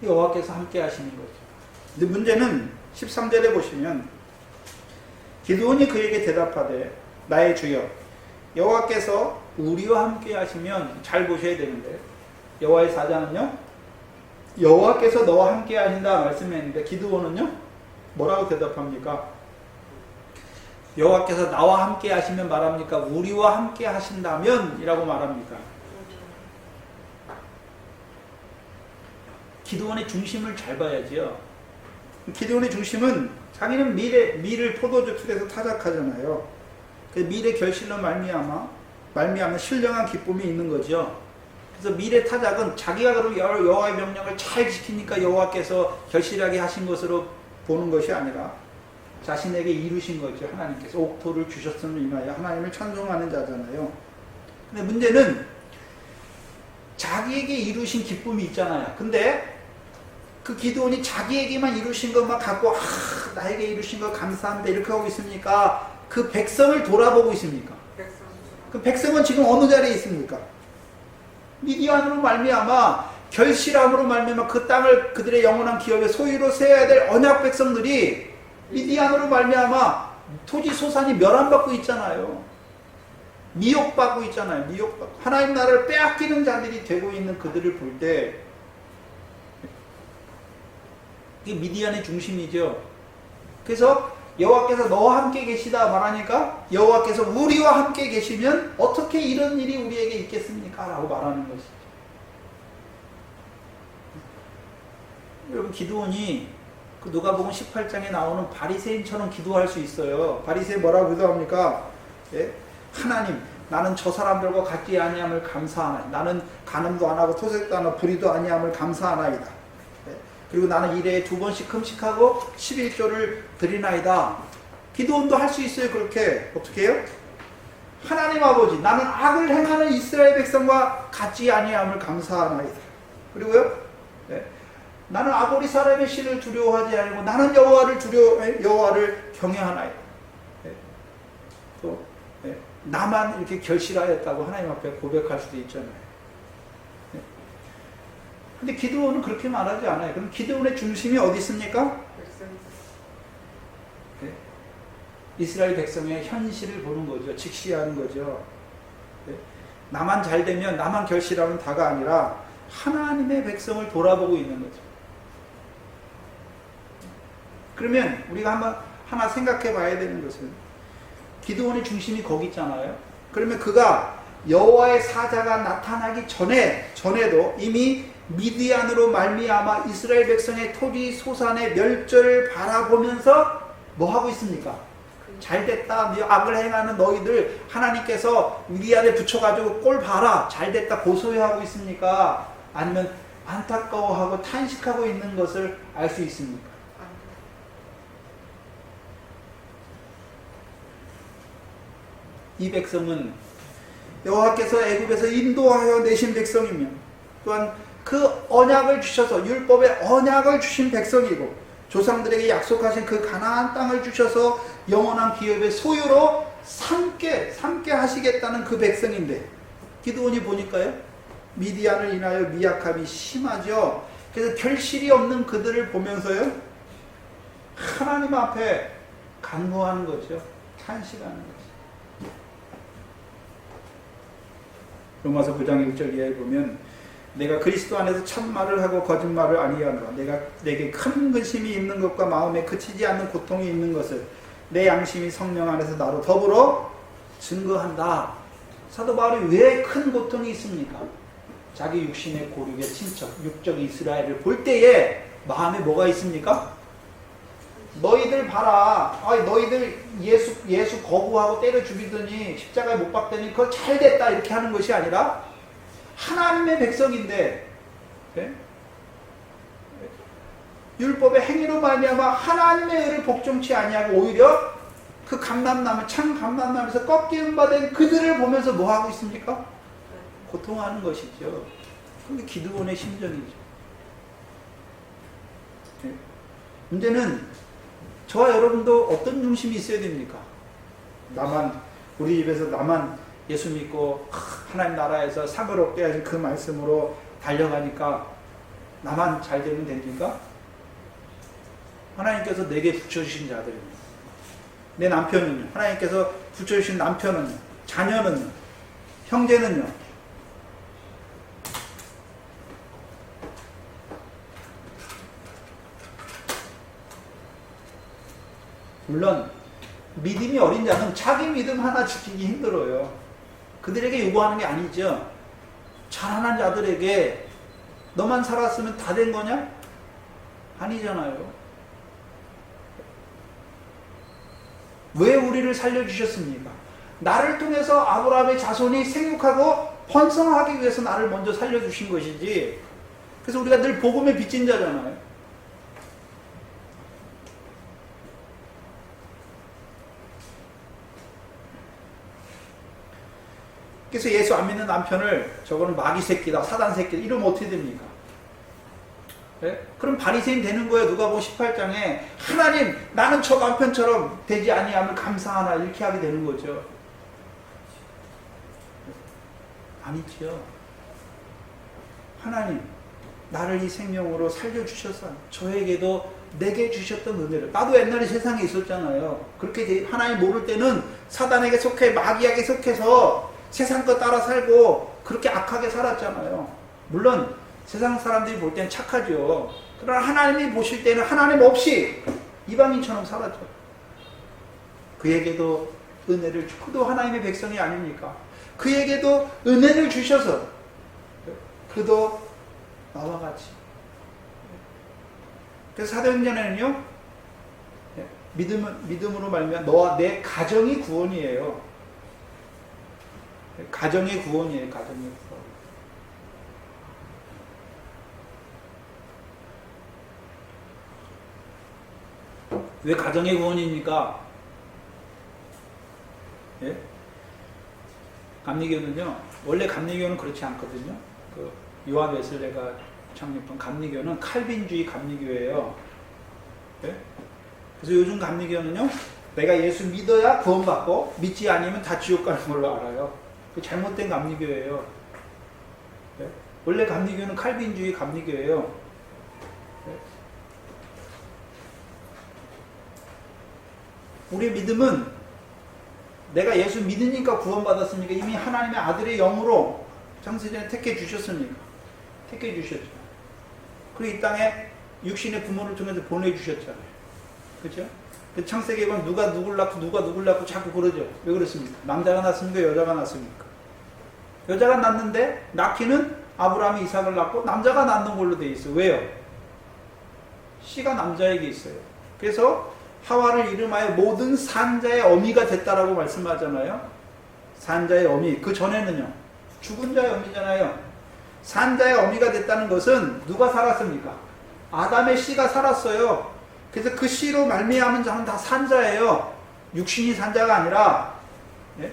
여호와께서 함께 하시는 거죠. 근데 문제는 13절에 보시면 기드온이 그에게 대답하되 나의 주여 여호와께서 우리와 함께 하시면, 잘 보셔야 되는데 여호와의 사자는요 여호와께서 너와 함께 하신다 말씀했는데 기드온은요 뭐라고 대답합니까? 여호와께서 나와 함께 하시면 말합니까? 우리와 함께 하신다면 이라고 말합니까? 기드온의 중심을 잘 봐야지요. 기드온의 중심은 자기는 밀을 포도주 틀에서 타작하잖아요. 그 밀의 결실로 말미암아 신령한 기쁨이 있는 거죠. 그래서 밀의 타작은 자기가 그럼 여호와의 명령을 잘 지키니까 여호와께서 결실하게 하신 것으로 보는 것이 아니라 자신에게 이루신 거죠. 하나님께서 옥토를 주셨음을 인하여 하나님을 찬송하는 자잖아요. 근데 문제는 자기에게 이루신 기쁨이 있잖아요. 근데 그 기드온이 자기에게만 이루신 것만 갖고 나에게 이루신 것 감사합니다 이렇게 하고 있습니까? 그 백성을 돌아보고 있습니까? 그 백성은 지금 어느 자리에 있습니까? 미디안으로 말미암아 결실함으로 말미암아 그 땅을 그들의 영원한 기업의 소유로 세워야 될 언약 백성들이 미디안으로 말미암아 토지 소산이 멸함받고 있잖아요. 미혹받고 있잖아요. 미혹받고 하나님 나라를 빼앗기는 자들이 되고 있는 그들을 볼 때 이게 미디안의 중심이죠. 그래서 여호와께서 너와 함께 계시다 말하니까 여호와께서 우리와 함께 계시면 어떻게 이런 일이 우리에게 있겠습니까? 라고 말하는 것이죠. 여러분 기드온이 그 누가복음 18장에 나오는 바리새인처럼 기도할 수 있어요. 바리새인 뭐라고 기도합니까? 예? 하나님 나는 저 사람들과 같지 아니함을 감사하나이다. 나는 간음도 안 하고 토색도 안 하고 불의도 아니함을 감사하나이다. 예? 그리고 나는 일에 2번씩 금식하고 11조를 드리나이다. 기도원도 할 수 있어요. 그렇게 어떻게 해요? 하나님 아버지 나는 악을 행하는 이스라엘 백성과 같지 아니함을 감사하나이다. 그리고요 예? 나는 아모리 사람의 신을 두려워하지 아니고 나는 여호와를 경외하나이다. 예? 또 예? 나만 이렇게 결실하였다고 하나님 앞에 고백할 수도 있잖아요. 예? 근데 기드온은 그렇게 말하지 않아요. 그럼 기드온의 중심이 어디 있습니까? 예? 이스라엘 백성의 현실을 보는 거죠. 직시하는 거죠. 예? 나만 잘 되면 나만 결실하면 다가 아니라 하나님의 백성을 돌아보고 있는 거죠. 그러면 우리가 한번 하나 생각해 봐야 되는 것은 기드온의 중심이 거기 있잖아요. 그러면 그가 여호와의 사자가 나타나기 전에도 이미 미디안으로 말미암아 이스라엘 백성의 토지 소산의 멸절을 바라보면서 뭐 하고 있습니까? 잘됐다. 악을 행하는 너희들 하나님께서 위리 아래 붙여가지고 꼴 봐라. 잘됐다. 고소해하고 있습니까? 아니면 안타까워하고 탄식하고 있는 것을 알 수 있습니까? 이 백성은 여호와께서 애굽에서 인도하여 내신 백성이며 또한 그 언약을 주셔서 율법의 언약을 주신 백성이고 조상들에게 약속하신 그 가나안 땅을 주셔서 영원한 기업의 소유로 삼게 하시겠다는 그 백성인데 기드온이 보니까요 미디안을 인하여 미약함이 심하죠. 그래서 결실이 없는 그들을 보면서요 하나님 앞에 간구하는 거죠. 탄식하는 거죠. 로마서 9장 1절 이하에 보면 내가 그리스도 안에서 참말을 하고 거짓말을 아니하노라. 내게 큰 근심이 있는 것과 마음에 그치지 않는 고통이 있는 것을 내 양심이 성령 안에서 나로 더불어 증거한다. 사도 바울이 왜 큰 고통이 있습니까? 자기 육신의 고륙의 친척, 육적 이스라엘을 볼 때에 마음에 뭐가 있습니까? 너희들 봐라. 너희들 예수 거부하고 때려 죽이더니 십자가에 못 박더니 그거 잘 됐다 이렇게 하는 것이 아니라 하나님의 백성인데 네? 율법의 행위로 말미암아 하나님의 의를 복종치 아니하고 오히려 그 창 감람남에서 꺾임 받은 그들을 보면서 뭐 하고 있습니까? 고통하는 것이죠. 그게 기드온의 심정이죠. 네? 문제는 저와 여러분도 어떤 중심이 있어야 됩니까? 우리 집에서 나만 예수 믿고 하나님 나라에서 상을 얻게 하신 그 말씀으로 달려가니까 나만 잘 되면 됩니까? 하나님께서 내게 붙여주신 자들입니다. 내 남편은요? 하나님께서 붙여주신 남편은요? 자녀는요? 형제는요? 물론 믿음이 어린 자는 자기 믿음 하나 지키기 힘들어요. 그들에게 요구하는 게 아니죠. 자라난 자들에게 너만 살았으면 다 된 거냐? 아니잖아요. 왜 우리를 살려주셨습니까? 나를 통해서 아브라함의 자손이 생육하고 번성하기 위해서 나를 먼저 살려주신 것이지. 그래서 우리가 늘 복음의 빚진 자잖아요. 그래서 예수 안 믿는 남편을 저거는 마귀 새끼다, 사단 새끼다 이러면 어떻게 됩니까? 예? 그럼 바리새인 되는 거예요. 누가복음 18장에 하나님 나는 저 남편처럼 되지 아니함을 감사하나 이렇게 하게 되는 거죠. 아니지요. 하나님 나를 이 생명으로 살려주셔서 저에게도 내게 주셨던 은혜를, 나도 옛날에 세상에 있었잖아요. 그렇게 하나님 모를 때는 사단에게 속해 마귀에게 속해서 세상 거 따라 살고 그렇게 악하게 살았잖아요. 물론 세상 사람들이 볼 때는 착하죠. 그러나 하나님이 보실 때는 하나님 없이 이방인처럼 살았죠. 그에게도 은혜를 주고, 그도 하나님의 백성이 아닙니까? 그에게도 은혜를 주셔서 그도 나와 같이. 그래서 사도행전에는요, 믿음으로 말미암아 너와 내 가정이 구원이에요. 가정의 구원이에요. 가정의 구원. 왜 가정의 구원입니까? 예? 감리교는요, 원래 감리교는 그렇지 않거든요. 그 요한 웨슬레가 창립한 감리교는 칼빈주의 감리교예요. 예? 그래서 요즘 감리교는요, 내가 예수 믿어야 구원받고 믿지 않으면 다 지옥 가는 걸로 알아요. 그 잘못된 감리교예요. 예? 원래 감리교는 칼빈주의 감리교예요. 예? 우리의 믿음은 내가 예수 믿으니까 구원받았습니까? 이미 하나님의 아들의 영으로 창세전에 택해 주셨습니까? 택해 주셨죠. 그리고 이 땅에 육신의 부모를 통해서 보내주셨잖아요. 그렇죠? 그 창세기에 보면 누가 누굴 낳고 자꾸 그러죠. 왜 그렇습니까? 남자가 낳습니까? 여자가 낳습니까? 여자가 낳는데 낳기는 아브라함이 이삭을 낳고 남자가 낳는 걸로 돼 있어요. 왜요? 씨가 남자에게 있어요. 그래서 하와를 이름하여 모든 산자의 어미가 됐다라고 말씀하잖아요. 산자의 어미. 그 전에는요, 죽은 자의 어미잖아요. 산자의 어미가 됐다는 것은 누가 살았습니까? 아담의 씨가 살았어요. 그래서 그 씨로 말미암은 자는 다 산자예요. 육신이 산자가 아니라, 예?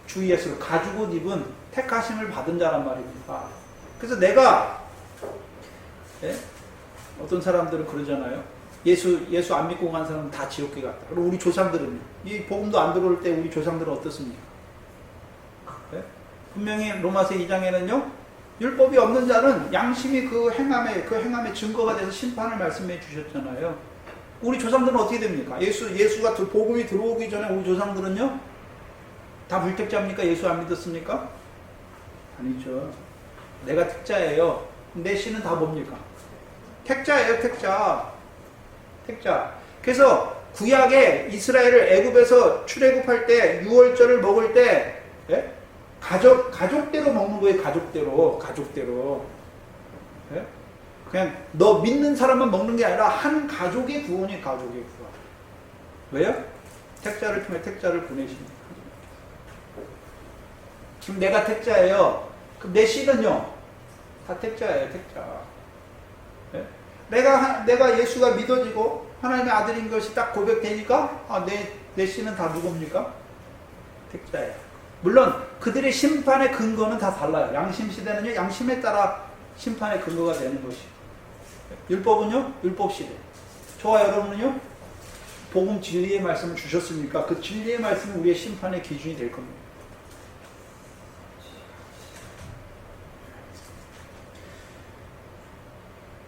주 예수 가죽 옷 입은 택하심을 받은 자란 말입니다. 그래서 내가, 예? 어떤 사람들은 그러잖아요. 예수 안 믿고 간 사람은 다 지옥에 갔다. 그리고 우리 조상들은요, 이 복음도 안 들어올 때 우리 조상들은 어떻습니까? 네? 분명히 로마서 2장에는요, 율법이 없는 자는 양심이 그 행함의 증거가 돼서 심판을 말씀해 주셨잖아요. 우리 조상들은 어떻게 됩니까? 예수가 복음이 들어오기 전에 우리 조상들은요, 다 불택자입니까? 예수 안 믿었습니까? 아니죠. 내가 택자예요. 내 씨는 다 뭡니까? 택자예요, 택자. 그래서 구약에 이스라엘을 애굽에서 출애굽할 때 유월절을 먹을 때, 예? 가족대로 먹는 거예요. 가족대로. 예? 그냥 너 믿는 사람만 먹는 게 아니라 한 가족의 구원이 가족의 구원. 왜요? 택자를 통해 택자를 보내십니다. 지금 내가 택자예요. 그럼 내 씨는요, 다 택자예요. 택자. 예? 내가 예수가 믿어지고 하나님의 아들인 것이 딱 고백되니까 내 씨는 다 누굽니까? 택자예요. 물론 그들의 심판의 근거는 다 달라요. 양심 시대는요, 양심에 따라 심판의 근거가 되는 것이고, 율법은요, 율법 시대. 저와 여러분은요, 복음 진리의 말씀을 주셨으니까 그 진리의 말씀은 우리의 심판의 기준이 될 겁니다.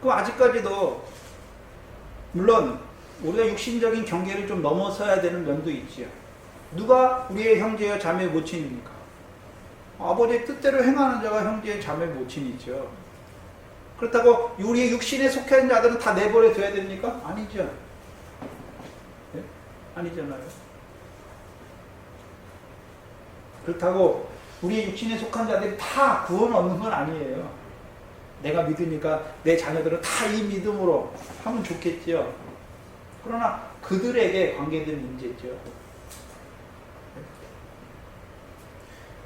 그럼 아직까지도 물론 우리가 육신적인 경계를 좀 넘어서야 되는 면도 있지요. 누가 우리의 형제와 자매의 모친입니까? 아버지의 뜻대로 행하는 자가 형제의 자매의 모친이죠. 그렇다고 우리의 육신에 속한 자들은 다 내버려 둬야 됩니까? 아니죠. 네? 아니잖아요. 그렇다고 우리의 육신에 속한 자들이 다 구원 얻는 건 아니에요. 내가 믿으니까 내 자녀들은 다 이 믿음으로 하면 좋겠지요. 그러나 그들에게 관계된 문제죠.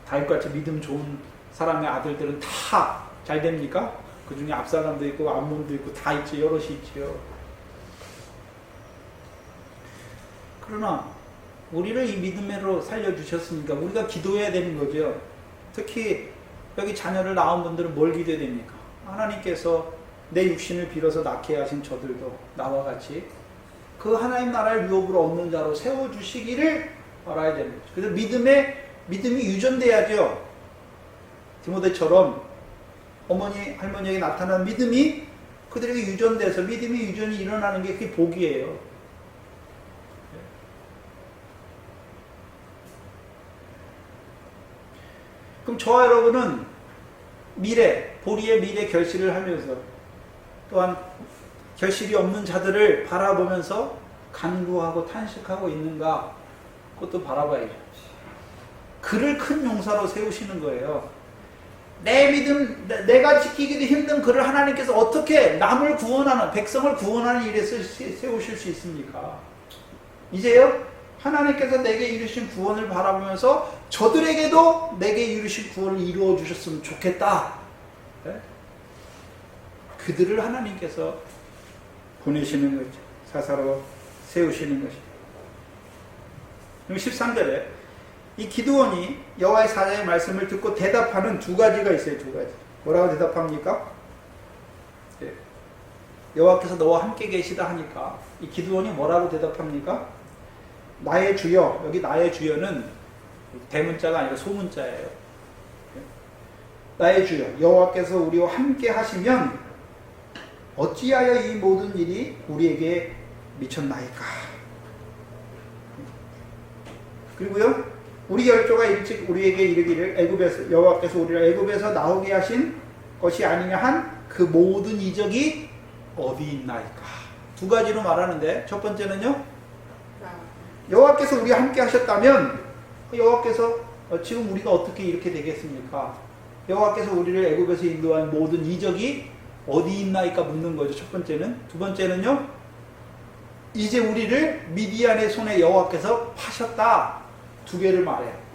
다윗같이 믿음 좋은 사람의 아들들은 다 잘 됩니까? 그 중에 압살롬도 있고 암몬도 있고 다 있지, 여럿이 있지요. 그러나 우리를 이 믿음으로 살려주셨으니까 우리가 기도해야 되는 거죠. 특히 여기 자녀를 낳은 분들은 뭘 기도해야 됩니까? 하나님께서 내 육신을 빌어서 낳게 하신 저들도 나와 같이 그 하나님 나라를 유업으로 얻는 자로 세워주시기를 바라야 되는 거죠. 그래서 믿음이 유전돼야죠. 디모데처럼 어머니, 할머니에게 나타난 믿음이 그들에게 유전돼서 믿음이 유전이 일어나는 게 그게 복이에요. 그럼 저와 여러분은 보리의 미래 결실을 하면서 또한 결실이 없는 자들을 바라보면서 간구하고 탄식하고 있는가? 그것도 바라봐야죠. 그를 큰 용사로 세우시는 거예요. 내 믿음, 내가 지키기도 힘든 그를 하나님께서 어떻게 남을 구원하는, 백성을 구원하는 일에 세우실 수 있습니까? 이제요, 하나님께서 내게 이루신 구원을 바라보면서 저들에게도 내게 이루신 구원을 이루어 주셨으면 좋겠다. 네? 그들을 하나님께서 보내시는 거죠. 사사로 세우시는 것이죠. 그리고 13절에 이 기드온이 여호와의 사자의 말씀을 듣고 대답하는 두 가지가 있어요. 두 가지. 뭐라고 대답합니까? 네. 여호와께서 너와 함께 계시다 하니까 이 기드온이 뭐라고 대답합니까? 나의 주여. 여기 나의 주여는 대문자가 아니라 소문자예요. 나의 주여 여호와께서 우리와 함께 하시면 어찌하여 이 모든 일이 우리에게 미쳤나이까. 그리고요, 우리 열조가 일찍 우리에게 이르기를 애굽에서 여호와께서 우리를 애굽에서 나오게 하신 것이 아니냐 한 그 모든 이적이 어디 있나이까. 두 가지로 말하는데, 첫 번째는요, 여호와께서 우리와 함께 하셨다면 여호와께서 지금 우리가 어떻게 이렇게 되겠습니까? 여호와께서 우리를 애굽에서 인도한 모든 이적이 어디 있나이까 묻는 거죠. 첫 번째는. 두 번째는요, 이제 우리를 미디안의 손에 여호와께서 파셨다. 두 개를 말해요.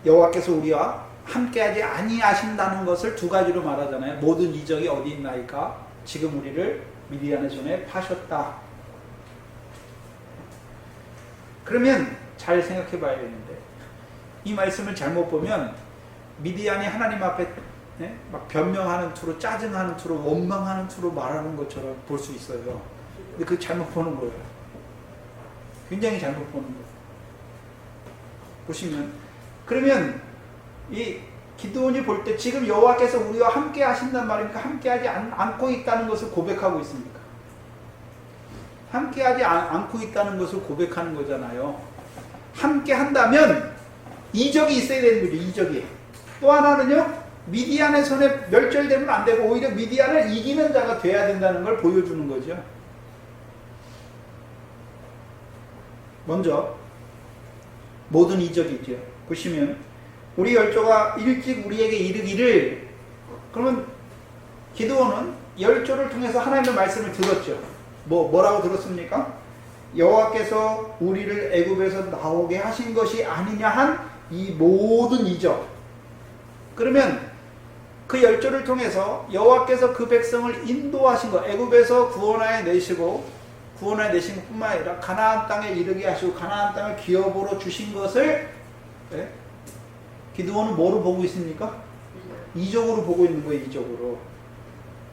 여호와께서 우리와 함께하지 아니하신다는 것을 두 가지로 말하잖아요. 모든 이적이 어디 있나이까? 지금 우리를 미디안의 손에 파셨다. 그러면 잘 생각해 봐야 되는데, 이 말씀을 잘못 보면 미디안이 하나님 앞에 막 변명하는 투로, 짜증하는 투로, 원망하는 투로 말하는 것처럼 볼 수 있어요. 근데 그거 잘못 보는 거예요. 굉장히 잘못 보는 거예요. 보시면, 그러면 이 기드온이 볼 때 지금 여호와께서 우리와 함께 하신단 말입니까? 함께하지 않고 있다는 것을 고백하고 있습니까? 함께하지 않고 있다는 것을 고백하는 거잖아요. 함께 한다면 이적이 있어야 되는 거죠. 이적이. 또 하나는요, 미디안의 손에 멸절되면 안 되고 오히려 미디안을 이기는 자가 돼야 된다는 걸 보여주는 거죠. 먼저 모든 이적이 있죠. 보시면 우리 열조가 일찍 우리에게 이르기를, 그러면 기드온은 열조를 통해서 하나님의 말씀을 들었죠. 뭐라고 들었습니까? 여호와께서 우리를 애굽에서 나오게 하신 것이 아니냐 한 이 모든 이적. 그러면 그 열조를 통해서 여호와께서 그 백성을 인도하신 것, 애굽에서 구원하여 내신 것뿐만 아니라 가나안 땅에 이르게 하시고 가나안 땅을 기업으로 주신 것을 기드온은 뭐로 보고 있습니까? 이적으로 보고 있는 거예요. 이적으로.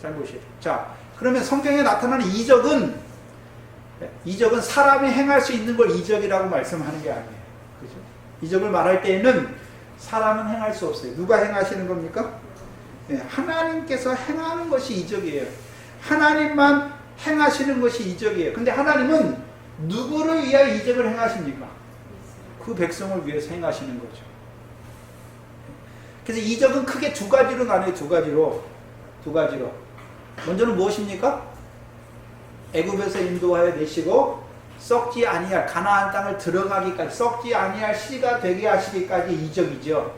잘 보시죠. 자, 그러면 성경에 나타나는 이적은 사람이 행할 수 있는 걸 이적이라고 말씀하는 게 아니에요. 그죠? 이적을 말할 때에는 사람은 행할 수 없어요. 누가 행하시는 겁니까? 하나님께서 행하는 것이 이적이에요. 하나님만 행하시는 것이 이적이에요. 근데 하나님은 누구를 위하여 이적을 행하십니까? 그 백성을 위해서 행하시는 거죠. 그래서 이적은 크게 두 가지로 나눠요. 두 가지로. 먼저는 무엇입니까? 애굽에서 인도하여 내시고 썩지 아니할 가나안 땅을 들어가기까지, 썩지 아니할 씨가 되게 하시기까지 이적이죠.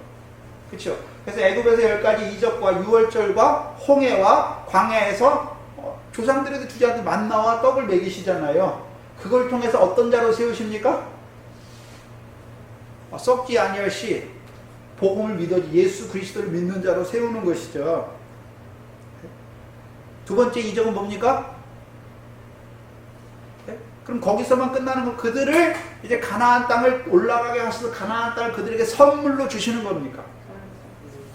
그렇죠? 그래서 애굽에서 10가지 이적과 유월절과 홍해와 광야에서 조상들에게 주지 않는 만나와 떡을 먹이시잖아요. 그걸 통해서 어떤 자로 세우십니까? 썩지 아니할 씨, 복음을 믿어지 예수 그리스도를 믿는 자로 세우는 것이죠. 두 번째 이적은 뭡니까? 그럼 거기서만 끝나는 거, 그들을 이제 가나안 땅을 올라가게 하셔서 가나안 땅을 그들에게 선물로 주시는 겁니까?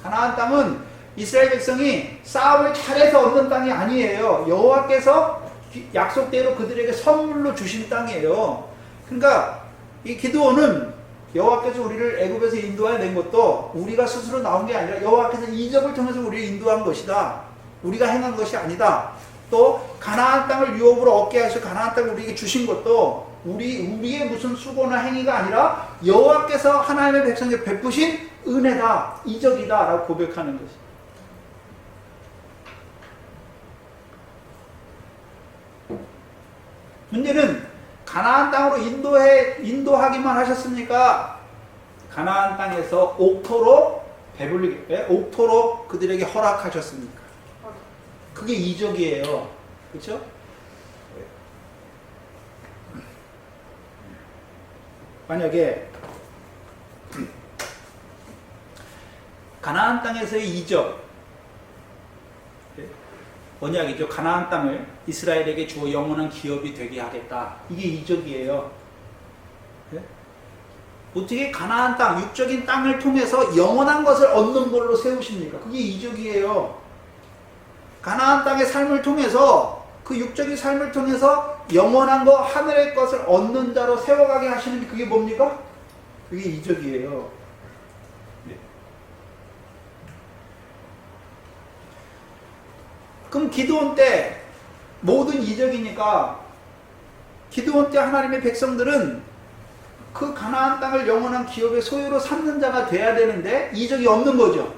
가나안 땅은 이스라엘 백성이 싸움을 잘해서 얻는 땅이 아니에요. 여호와께서 약속대로 그들에게 선물로 주신 땅이에요. 그러니까 이 기드온은 여호와께서 우리를 애굽에서 인도해 낸 것도 우리가 스스로 나온 게 아니라 여호와께서 이적을 통해서 우리를 인도한 것이다. 우리가 행한 것이 아니다. 또 가나안 땅을 유업으로 얻게 하셔서 가나안 땅을 우리에게 주신 것도 우리의 무슨 수고나 행위가 아니라 여호와께서 하나님의 백성에게 베푸신 은혜다, 이적이다 라고 고백하는 것이. 문제는 가나안 땅으로 인도하기만 하셨습니까? 가나안 땅에서 옥토로 배불리게, 옥토로 그들에게 허락하셨습니까? 그게 이적이에요. 그렇죠? 만약에 가나안 땅에서의 이적, 언약이죠. 가나안 땅을 이스라엘에게 주어 영원한 기업이 되게 하겠다. 이게 이적이에요. 어떻게 가나안 땅, 육적인 땅을 통해서 영원한 것을 얻는 걸로 세우십니까? 그게 이적이에요. 가나안 땅의 삶을 통해서, 그 육적인 삶을 통해서 영원한 것, 하늘의 것을 얻는 자로 세워가게 하시는 게 그게 뭡니까? 그게 이적이에요. 그럼 기드온 때 모든 이적이니까 기드온 때 하나님의 백성들은 그 가나안 땅을 영원한 기업의 소유로 삼는 자가 돼야 되는데 이적이 없는 거죠.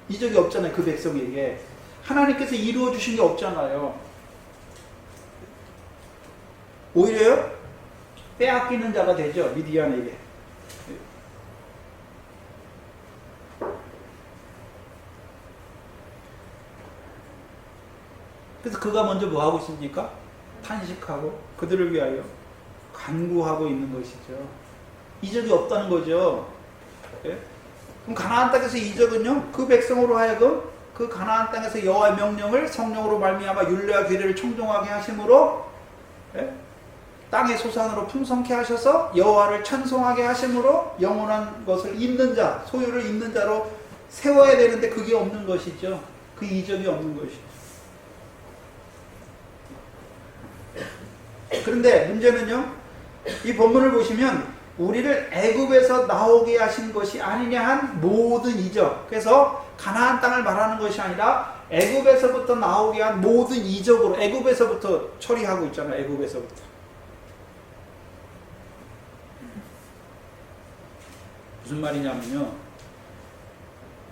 이적이 없잖아요. 그 백성에게 하나님께서 이루어 주신 게 없잖아요. 오히려 빼앗기는 자가 되죠. 미디안에게. 그래서 그가 먼저 뭐 하고 있습니까? 탄식하고 그들을 위하여 간구하고 있는 것이죠. 이적이 없다는 거죠. 예? 그럼 가나안 땅에서 이적은요, 그 백성으로 하여금 그 가나안 땅에서 여호와의 명령을 성령으로 말미암아 율례와 규례를 청종하게 하심으로, 예? 땅의 소산으로 풍성케 하셔서 여호와를 찬송하게 하심으로 영원한 것을 잇는 자, 소유를 잇는 자로 세워야 되는데 그게 없는 것이죠. 그 이적이 없는 것이죠. 그런데 문제는요, 이 본문을 보시면 우리를 애굽에서 나오게 하신 것이 아니냐 한 모든 이적, 그래서 가나안 땅을 말하는 것이 아니라 애굽에서부터 나오게 한 모든 이적으로 애굽에서부터 처리하고 있잖아요. 애굽에서부터. 무슨 말이냐면요,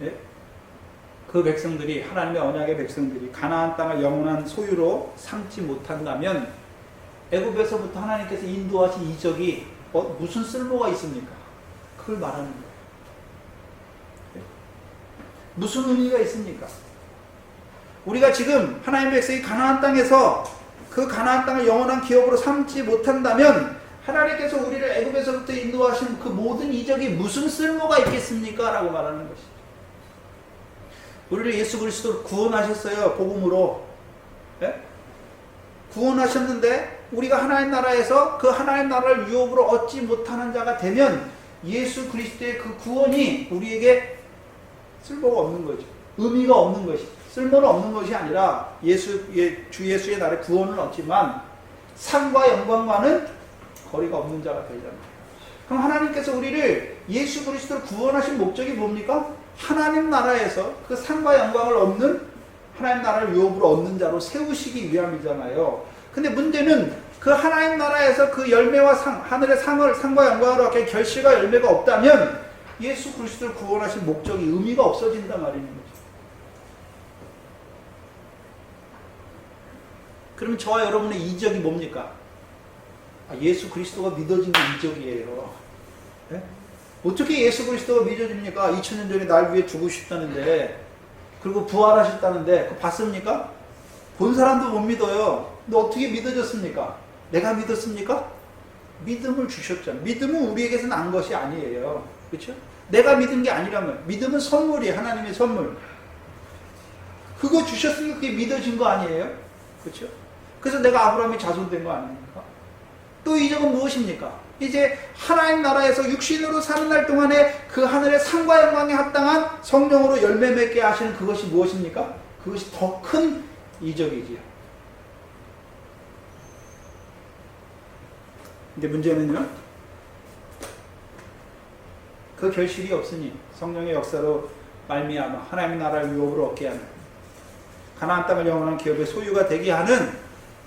예? 그 백성들이, 하나님의 언약의 백성들이 가나안 땅을 영원한 소유로 삼지 못한다면 애굽에서부터 하나님께서 인도하신 이적이 무슨 쓸모가 있습니까? 그걸 말하는 거예요. 무슨 의미가 있습니까? 우리가 지금 하나님의 백성이 가나안 땅에서 그 가나안 땅을 영원한 기업으로 삼지 못한다면 하나님께서 우리를 애굽에서부터 인도하신 그 모든 이적이 무슨 쓸모가 있겠습니까? 라고 말하는 것이죠. 우리를 예수 그리스도로 구원하셨어요. 복음으로. 예? 구원하셨는데 우리가 하나님 나라에서 그 하나님 나라를 유업으로 얻지 못하는 자가 되면 예수 그리스도의 그 구원이 우리에게 쓸모가 없는 거죠. 의미가 없는 것이, 쓸모는 없는 것이 아니라 주 예수의 나라의 구원을 얻지만 상과 영광과는 거리가 없는 자가 되잖아요. 그럼 하나님께서 우리를 예수 그리스도를 구원하신 목적이 뭡니까? 하나님 나라에서 그 상과 영광을 얻는, 하나님 나라를 유업으로 얻는 자로 세우시기 위함이잖아요. 근데 문제는 그 하나님 나라에서 그 열매와 하늘의 상과 영광으로 이렇게 결실과 열매가 없다면 예수 그리스도를 구원하신 목적이 의미가 없어진단 말이는 거죠. 그러면 저와 여러분의 이적이 뭡니까? 예수 그리스도가 믿어진 게 이적이에요. 네? 어떻게 예수 그리스도가 믿어집니까? 2000년 전에 날 위해 죽으셨다는데, 그리고 부활하셨다는데 그거 봤습니까? 본 사람도 못 믿어요. 근데 어떻게 믿어졌습니까? 내가 믿었습니까? 믿음을 주셨잖아요. 믿음은 우리에게서 난 것이 아니에요. 그렇죠? 내가 믿은 게 아니란 거예요. 믿음은 선물이에요. 하나님의 선물. 그거 주셨으니까 그게 믿어진 거 아니에요? 그렇죠? 그래서 내가 아브라함의 자손 된 거 아닙니까? 또 이적은 무엇입니까? 이제 하나님 나라에서 육신으로 사는 날 동안에 그 하늘의 상과 영광에 합당한 성령으로 열매 맺게 하시는 그것이 무엇입니까? 그것이 더 큰 이적이지요. 근데 문제는요, 그 결실이 없으니 성령의 역사로 말미암아 하나님의 나라를 유업으로 얻게 하는, 가나안 땅을 영원한 기업의 소유가 되게 하는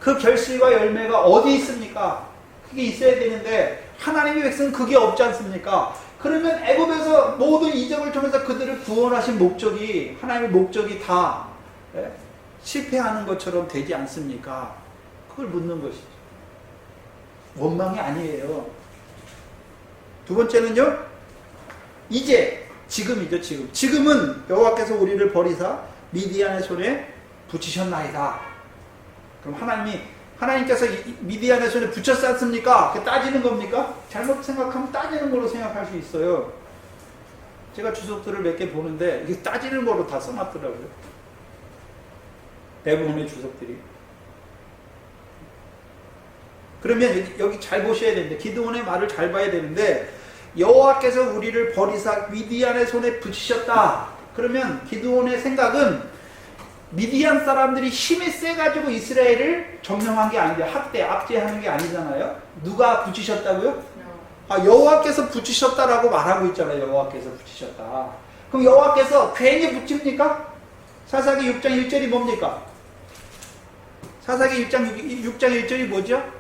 그 결실과 열매가 어디 있습니까? 그게 있어야 되는데 하나님의 백성은 그게 없지 않습니까? 그러면 애굽에서 모든 이적을 통해서 그들을 구원하신 목적이, 하나님의 목적이 다 실패하는 것처럼 되지 않습니까? 그걸 묻는 것이죠. 원망이 아니에요. 두 번째는요, 이제 지금이죠. 지금은 여호와께서 우리를 버리사 미디안의 손에 붙이셨나이다. 그럼 하나님께서 미디안의 손에 붙였지 않습니까? 그게 따지는 겁니까? 잘못 생각하면 따지는 걸로 생각할 수 있어요. 제가 주석들을 몇 개 보는데 이게 따지는 걸로 다 써놨더라고요. 대부분의 주석들이. 그러면 여기 잘 보셔야 되는데, 기드온의 말을 잘 봐야 되는데, 여호와께서 우리를 버리사 미디안의 손에 붙이셨다. 그러면 기드온의 생각은 미디안 사람들이 힘이 세가지고 이스라엘을 점령한 게 아닌데, 압제하는 게 아니잖아요. 누가 붙이셨다고요? 여호와께서 붙이셨다라고 말하고 있잖아요. 여호와께서 붙이셨다. 그럼 여호와께서 괜히 붙입니까? 사사기 6장 1절이 뭡니까? 사사기 6장 1절이 뭐죠?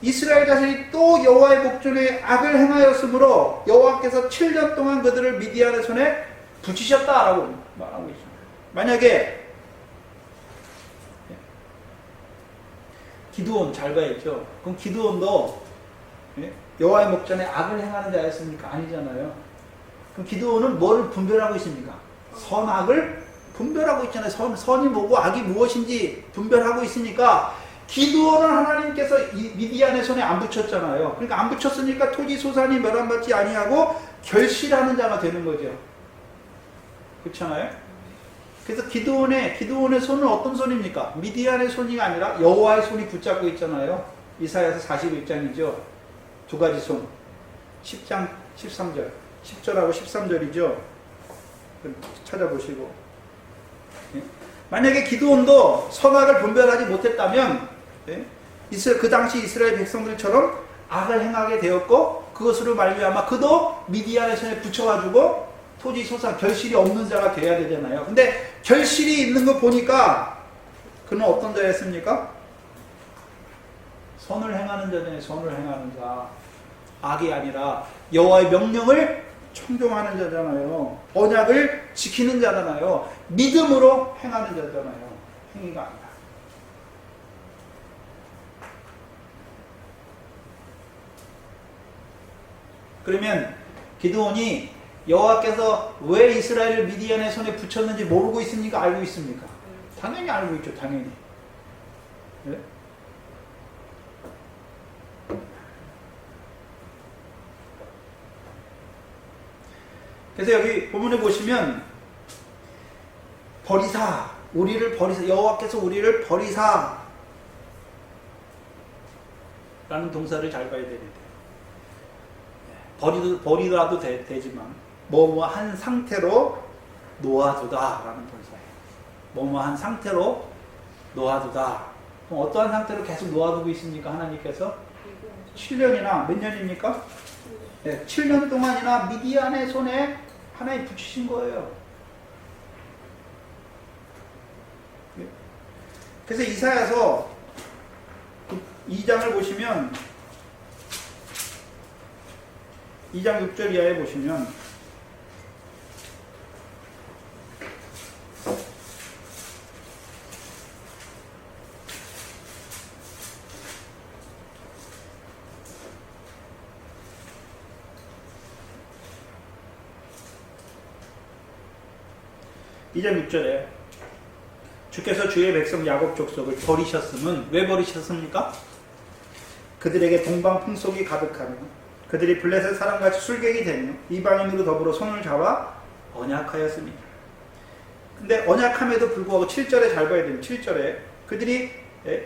이스라엘 자손이 또 여호와의 목전에 악을 행하였으므로 여호와께서 7년 동안 그들을 미디안의 손에 붙이셨다라고 말하고 있습니다. 만약에 기드온 잘 봐야죠. 그럼 기드온도 여호와의 목전에 악을 행하는 자였습니까? 아니잖아요. 그럼 기드온은 뭐를 분별하고 있습니까? 선악을 분별하고 있잖아요. 선이 뭐고 악이 무엇인지 분별하고 있으니까, 기드온은 하나님께서 미디안의 손에 안 붙였잖아요. 그러니까 안 붙였으니까 토지 소산이 멸함받지 아니하고 결실하는 자가 되는 거죠. 그렇잖아요. 그래서 기드온의 손은 어떤 손입니까? 미디안의 손이 아니라 여호와의 손이 붙잡고 있잖아요. 이사야서 41장이죠. 두 가지 손. 10장 13절. 10절하고 13절이죠. 찾아보시고. 만약에 기드온도 선악을 분별하지 못했다면, 그 당시 이스라엘 백성들처럼 악을 행하게 되었고, 그것으로 말미암아 그도 미디안의 손에 붙여가지고 토지 소산 결실이 없는 자가 돼야 되잖아요. 근데 결실이 있는 거 보니까 그는 어떤 자였습니까? 선을 행하는 자잖아요. 선을 행하는 자. 악이 아니라 여호와의 명령을 청종하는 자잖아요. 언약을 지키는 자잖아요. 믿음으로 행하는 자잖아요. 행위가 아니라. 그러면 기드온이 여호와께서 왜 이스라엘을 미디안의 손에 붙였는지 모르고 있습니까? 알고 있습니까? 당연히 알고 있죠. 당연히. 네? 그래서 여기 본문에 보시면 버리사, 우리를 버리사, 여호와께서 우리를 버리사 라는 동사를 잘 봐야 되는데, 버리더라도 되지만 뭐뭐한 상태로 놓아두다 라는 동사예요. 뭐뭐한 상태로 놓아두다. 그럼 어떠한 상태로 계속 놓아두고 있습니까? 하나님께서 7년이나 몇 년입니까? 네, 7년 동안이나 미디안의 손에 하나님 붙이신 거예요. 그래서 이사야서 2장을 보시면, 2장 6절 이하에 보시면, (2장 6절에) 주께서 주의 백성 야곱 족속을 버리셨음은 왜 버리셨습니까? 그들에게 동방 풍속이 가득하며 그들이 블레셋 사람같이 술객이 되며 이방인으로 더불어 손을 잡아 언약하였습니다. 근데 언약함에도 불구하고 7절에 잘 봐야 됩니다. 7절에 그들이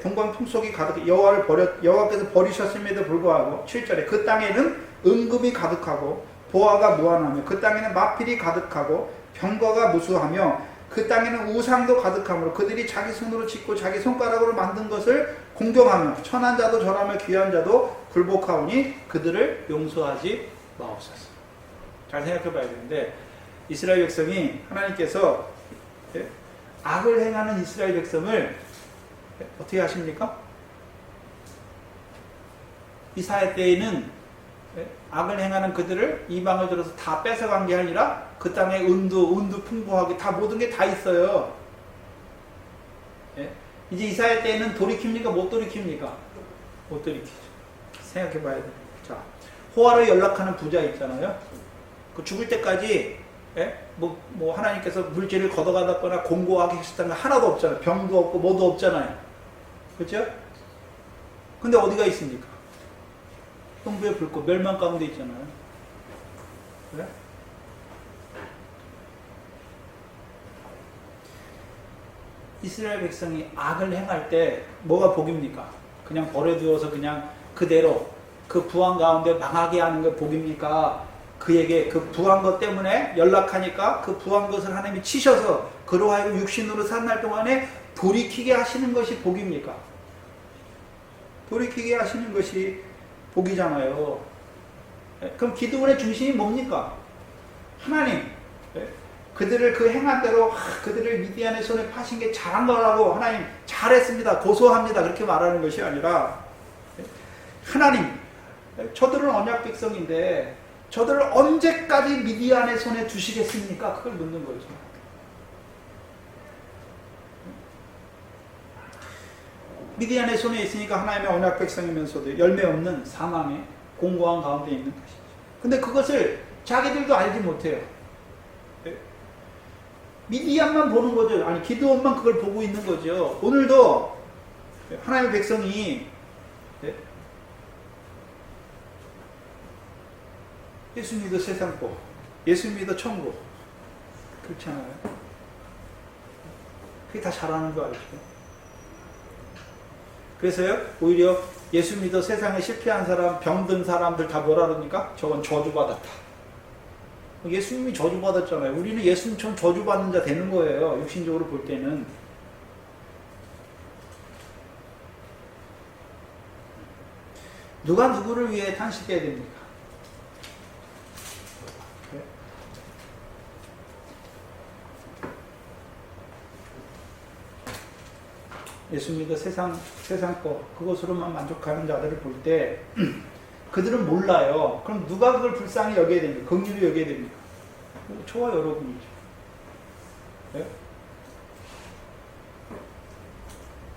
동방풍속이 가득 여호와께서 버리셨음에도 불구하고 7절에 그 땅에는 은금이 가득하고 보화가 무한하며 그 땅에는 마필이 가득하고 병거가 무수하며 그 땅에는 우상도 가득하므로 그들이 자기 손으로 짓고 자기 손가락으로 만든 것을 공경하며 천한 자도 절하며 귀한 자도 굴복하오니 그들을 용서하지 마옵소서. 잘 생각해 봐야 되는데 이스라엘 백성이 하나님께서 악을 행하는 이스라엘 백성을 어떻게 하십니까? 이사야 때에는 악을 행하는 그들을 이방을 들어서 다 뺏어간 게 아니라 그 땅에 은도 풍부하게 다 모든 게 다 있어요. 이제 이사야 때에는 돌이킵니까? 못 돌이킵니까? 못 돌이키죠. 생각해 봐야 돼요. 자, 호화로 연락하는 부자 있잖아요. 그 죽을 때까지 뭐 하나님께서 물질을 걷어가다거나 공고하게 하셨다는 거 하나도 없잖아요. 병도 없고 뭐도 없잖아요. 그렇죠? 근데 어디가 있습니까? 형부의 불꽃 멸망 가운데 있잖아요. 그래? 이스라엘 백성이 악을 행할 때 뭐가 복입니까? 그냥 버려두어서 그냥 그대로 그 부한 가운데 망하게 하는 게 복입니까? 그에게 그 부한 것 때문에 연락하니까 그 부한 것을 하나님이 치셔서 그로 하여금 육신으로 산 날 동안에 돌이키게 하시는 것이 복입니까? 돌이키게 하시는 것이 복이잖아요. 그럼 기도원의 중심이 뭡니까? 하나님, 그들을 그 행한 대로 그들을 미디안의 손에 파신 게 잘한 거라고 하나님 잘했습니다. 고소합니다. 그렇게 말하는 것이 아니라 하나님, 저들은 언약 백성인데 저들을 언제까지 미디안의 손에 두시겠습니까? 그걸 묻는 거죠. 미디안의 손에 있으니까 하나님의 언약 백성이면서도 열매 없는 사망의 공고한 가운데 있는 것이죠. 근데 그것을 자기들도 알지 못해요. 미디안만 보는 거죠. 아니 기드온만 그걸 보고 있는 거죠. 오늘도 하나님의 백성이 예수 믿어 세상 보, 예수 믿어 천국. 그렇지 않아요? 그게 다 잘하는 거 알죠? 그래서요, 오히려 예수 믿어 세상에 실패한 사람, 병든 사람들 다 뭐라 그러니까? 저건 저주받았다. 예수님이 저주받았잖아요. 우리는 예수님처럼 저주받는 자 되는 거예요. 육신적으로 볼 때는. 누가 누구를 위해 탄식해야 됩니까? 예수 믿어 세상 것, 그것으로만 만족하는 자들을 볼 때, 그들은 몰라요. 그럼 누가 그걸 불쌍히 여겨야 됩니까? 긍휼히 여겨야 됩니까? 저와 여러분이죠. 네?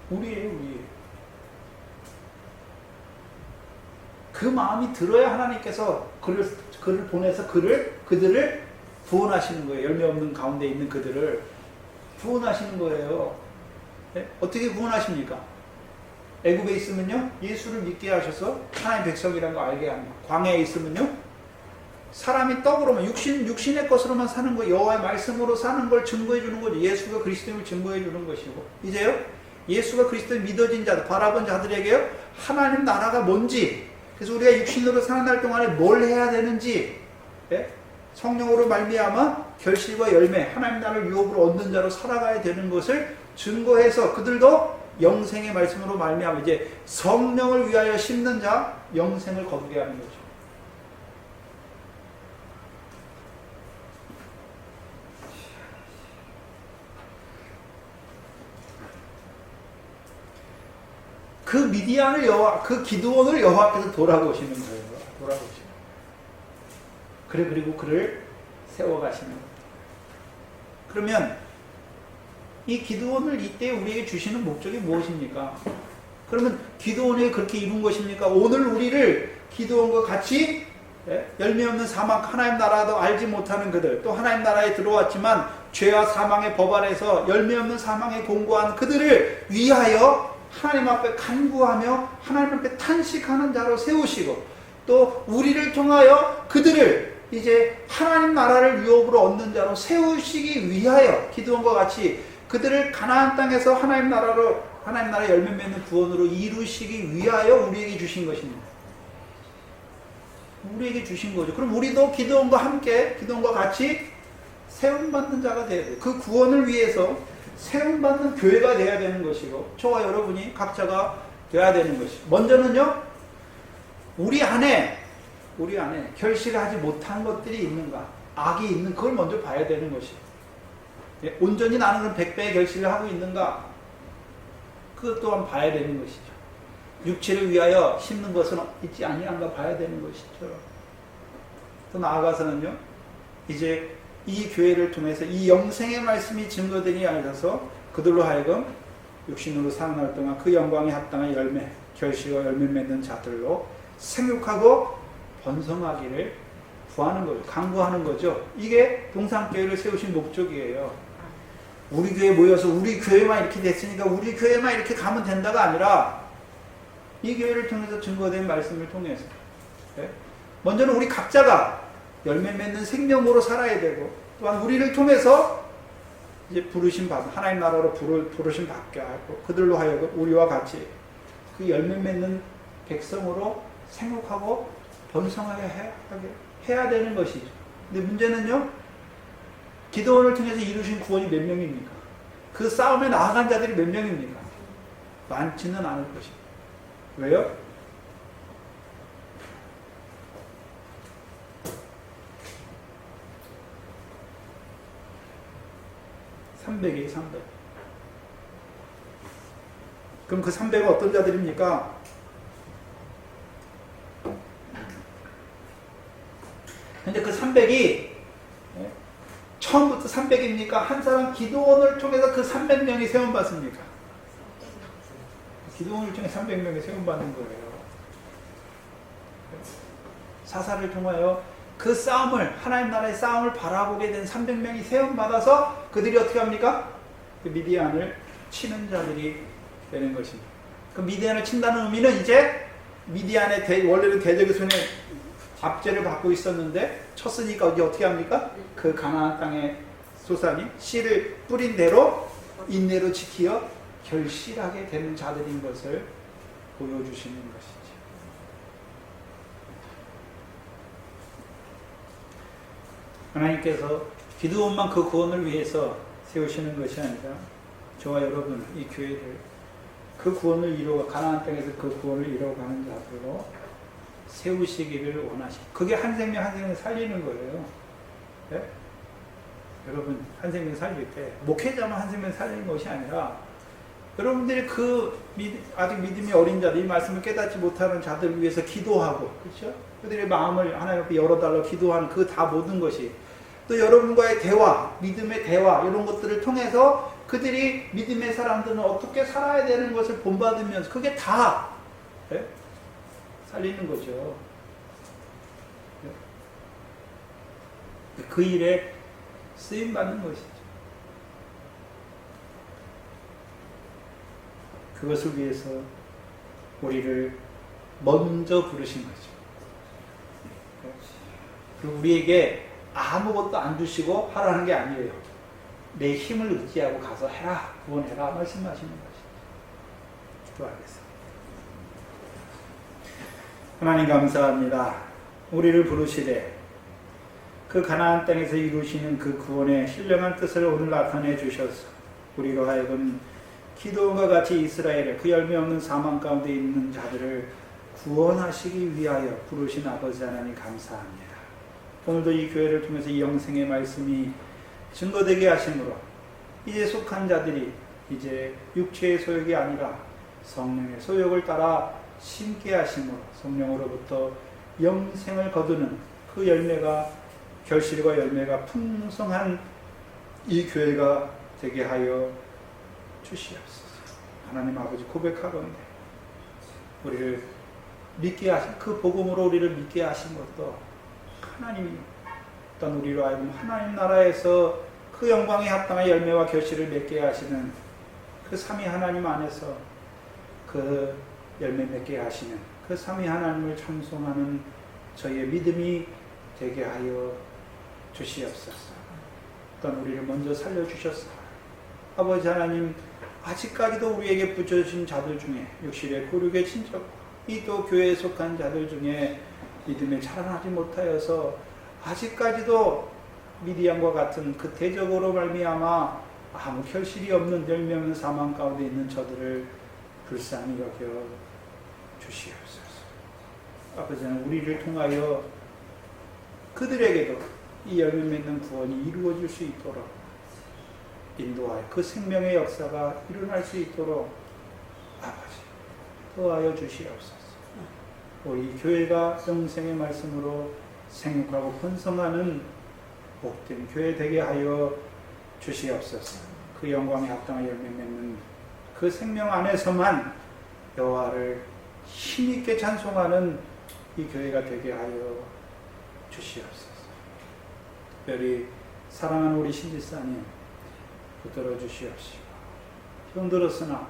우리예요, 우리. 그 마음이 들어야 하나님께서 그를 보내서 그들을 구원하시는 거예요. 열매 없는 가운데 있는 그들을 구원하시는 거예요. 네? 어떻게 구원하십니까? 애굽에 있으면요, 예수를 믿게 하셔서 하나님 백성이라는 거 알게 합니다. 광야에 있으면요, 사람이 떡으로만 육신의 것으로만 사는 거, 여호와의 말씀으로 사는 걸 증거해 주는 거죠. 예수가 그리스도임을 증거해 주는 것이고, 이제요, 예수가 그리스도를 믿어진 자들, 바라본 자들에게요, 하나님 나라가 뭔지, 그래서 우리가 육신으로 사는 날 동안에 뭘 해야 되는지, 네? 성령으로 말미암아 결실과 열매, 하나님 나라를 유업으로 얻는 자로 살아가야 되는 것을 증거해서 그들도 영생의 말씀으로 말미암아 이제 성령을 위하여 심는 자, 영생을 거두게 하는 거죠. 그 미디안을 그 기드온을 여호와께서 돌아보시는 거예요. 돌아보시는. 그리고 그를 세워가시는 거예요. 그러면 이 기드온을 이때 우리에게 주시는 목적이 무엇입니까? 그러면 기드온이 그렇게 이룬 것입니까? 오늘 우리를 기드온과 같이 열매 없는 사망, 하나님 나라도 알지 못하는 그들, 또 하나님 나라에 들어왔지만 죄와 사망의 법 안에서 열매 없는 사망에 공고한 그들을 위하여 하나님 앞에 간구하며 하나님 앞에 탄식하는 자로 세우시고, 또 우리를 통하여 그들을 이제 하나님 나라를 유업으로 얻는 자로 세우시기 위하여 기도원과 같이 그들을 가나안 땅에서 하나님 나라 열매 맺는 구원으로 이루시기 위하여 우리에게 주신 것입니다. 우리에게 주신 거죠. 그럼 우리도 기도원과 함께 기도원과 같이 세움받는 자가 돼야 돼요. 그 구원을 위해서 세움받는 교회가 돼야 되는 것이고 저와 여러분이 각자가 돼야 되는 것이고 먼저는요 우리 안에 결실하지 못한 것들이 있는가 악이 있는 그걸 먼저 봐야 되는 것이에요. 온전히 나는 그럼 100배의 결실을 하고 있는가 그것 또한 봐야 되는 것이죠. 육체를 위하여 심는 것은 있지 아니한가 봐야 되는 것이죠. 또 나아가서는요 이제 이 교회를 통해서 이 영생의 말씀이 증거되니 알려서 그들로 하여금 육신으로 사는 날 동안 그 영광에 합당한 열매, 결실과 열매 맺는 자들로 생육하고 번성하기를 구하는 거죠. 강구하는 거죠. 이게 동산교회를 세우신 목적이에요. 우리 교회 모여서 우리 교회만 이렇게 됐으니까 우리 교회만 이렇게 가면 된다가 아니라 이 교회를 통해서 증거된 말씀을 통해서 먼저는 우리 각자가 열매 맺는 생명으로 살아야 되고 또한 우리를 통해서 이제 부르심 받은 하나님 나라로 부르심 받게 하고 그들로 하여금 우리와 같이 그 열매 맺는 백성으로 생육하고 번성하게 해야 되는 것이죠. 근데 문제는요 기도원을 통해서 이루신 구원이 몇 명입니까? 그 싸움에 나아간 자들이 몇 명입니까? 많지는 않을 것입니다. 왜요? (300이에요) 300. 그럼 그 300은 어떤 자들입니까? 근데 그 300이 처음부터 300입니까? 한 사람 기도원을 통해서 그 300명이 세움받습니까? 기도원을 통해 300명이 세움받는 거예요. 사사를 통하여 그 싸움을 하나님 나라의 싸움을 바라보게 된 300명이 세움받아서 그들이 어떻게 합니까? 그 미디안을 치는 자들이 되는 것입니다. 그 미디안을 친다는 의미는 이제 미디안의 원래는 대적의 손에 압제를 받고 있었는데 쳤으니까 어떻게 합니까? 그 가나안 땅의 소산이 씨를 뿌린 대로 인내로 지키어 결실하게 되는 자들인 것을 보여주시는 것이죠. 하나님께서 기도원만 그 구원을 위해서 세우시는 것이 아니라 저와 여러분 이 교회를 그 구원을 이루어 가나안 땅에서 그 구원을 이루어가는 자들로 세우시기를 원하시고 그게 한 생명 한 생명 살리는 거예요. 네? 여러분 한 생명 살릴 때 목회자만 한 생명 살리는 것이 아니라 여러분들이 그 아직 믿음이 어린 자들 이 말씀을 깨닫지 못하는 자들을 위해서 기도하고 그렇죠? 그들의 마음을 하나님 앞에 열어달라고 기도하는 그 다 모든 것이 또 여러분과의 대화, 믿음의 대화 이런 것들을 통해서 그들이 믿음의 사람들은 어떻게 살아야 되는 것을 본받으면서 그게 다 네? 살리는 거죠. 네? 그 일에 쓰임받는 것이죠. 그것을 위해서 우리를 먼저 부르신 거죠. 그리고 우리에게 아무것도 안 주시고 하라는 게 아니에요. 내 힘을 의지하고 가서 해라, 구원해라 말씀하시는 것이죠. 기도하겠습니다. 하나님 감사합니다. 우리를 부르시되 그 가나안 땅에서 이루시는 그 구원의 신령한 뜻을 오늘 나타내 주셔서 우리로 하여금 기도원과 같이 이스라엘의 그 열매 없는 사망 가운데 있는 자들을 구원하시기 위하여 부르신 아버지 하나님 감사합니다. 오늘도 이 교회를 통해서 이 영생의 말씀이 증거되게 하심으로 이제 속한 자들이 이제 육체의 소욕이 아니라 성령의 소욕을 따라 심게 하심으로 성령으로부터 영생을 거두는 그 열매가 결실과 열매가 풍성한 이 교회가 되게 하여 주시옵소서. 하나님 아버지 고백하건대 우리를 믿게 하신 그 복음으로 우리를 믿게 하신 것도 하나님이 어떤 우리로 하여금 하나님 나라에서 그 영광에 합당한 열매와 결실을 맺게 하시는 그 삼위 하나님 안에서 그 열매 맺게 하시는 그 삼위 하나님을 찬송하는 저희의 믿음이 되게 하여 주시옵소서. 또한 우리를 먼저 살려주셨사. 아버지 하나님, 아직까지도 우리에게 붙여주신 자들 중에 육실의 고륙의 친척, 이 또 교회에 속한 자들 중에 믿음에 자라나지 못하여서 아직까지도 미디안과 같은 그 대적으로 말미암아 아무 결실이 없는 멸망의 사망 가운데 있는 저들을 불쌍히 여겨 주시옵소서. 아버지 하나님, 우리를 통하여 그들에게도 이 열매 맺는 구원이 이루어질 수 있도록 인도하여 그 생명의 역사가 일어날 수 있도록 아버지 도와여 주시옵소서. 우리 교회가 영생의 말씀으로 생육하고 번성하는 복된 교회 되게 하여 주시옵소서. 그 영광에 합당한 열매 맺는 그 생명 안에서만 여호와를 힘있게 찬송하는 이 교회가 되게 하여 주시옵소서. 특별히 사랑하는 우리 신지사님 붙들어 주시옵시고, 힘들었으나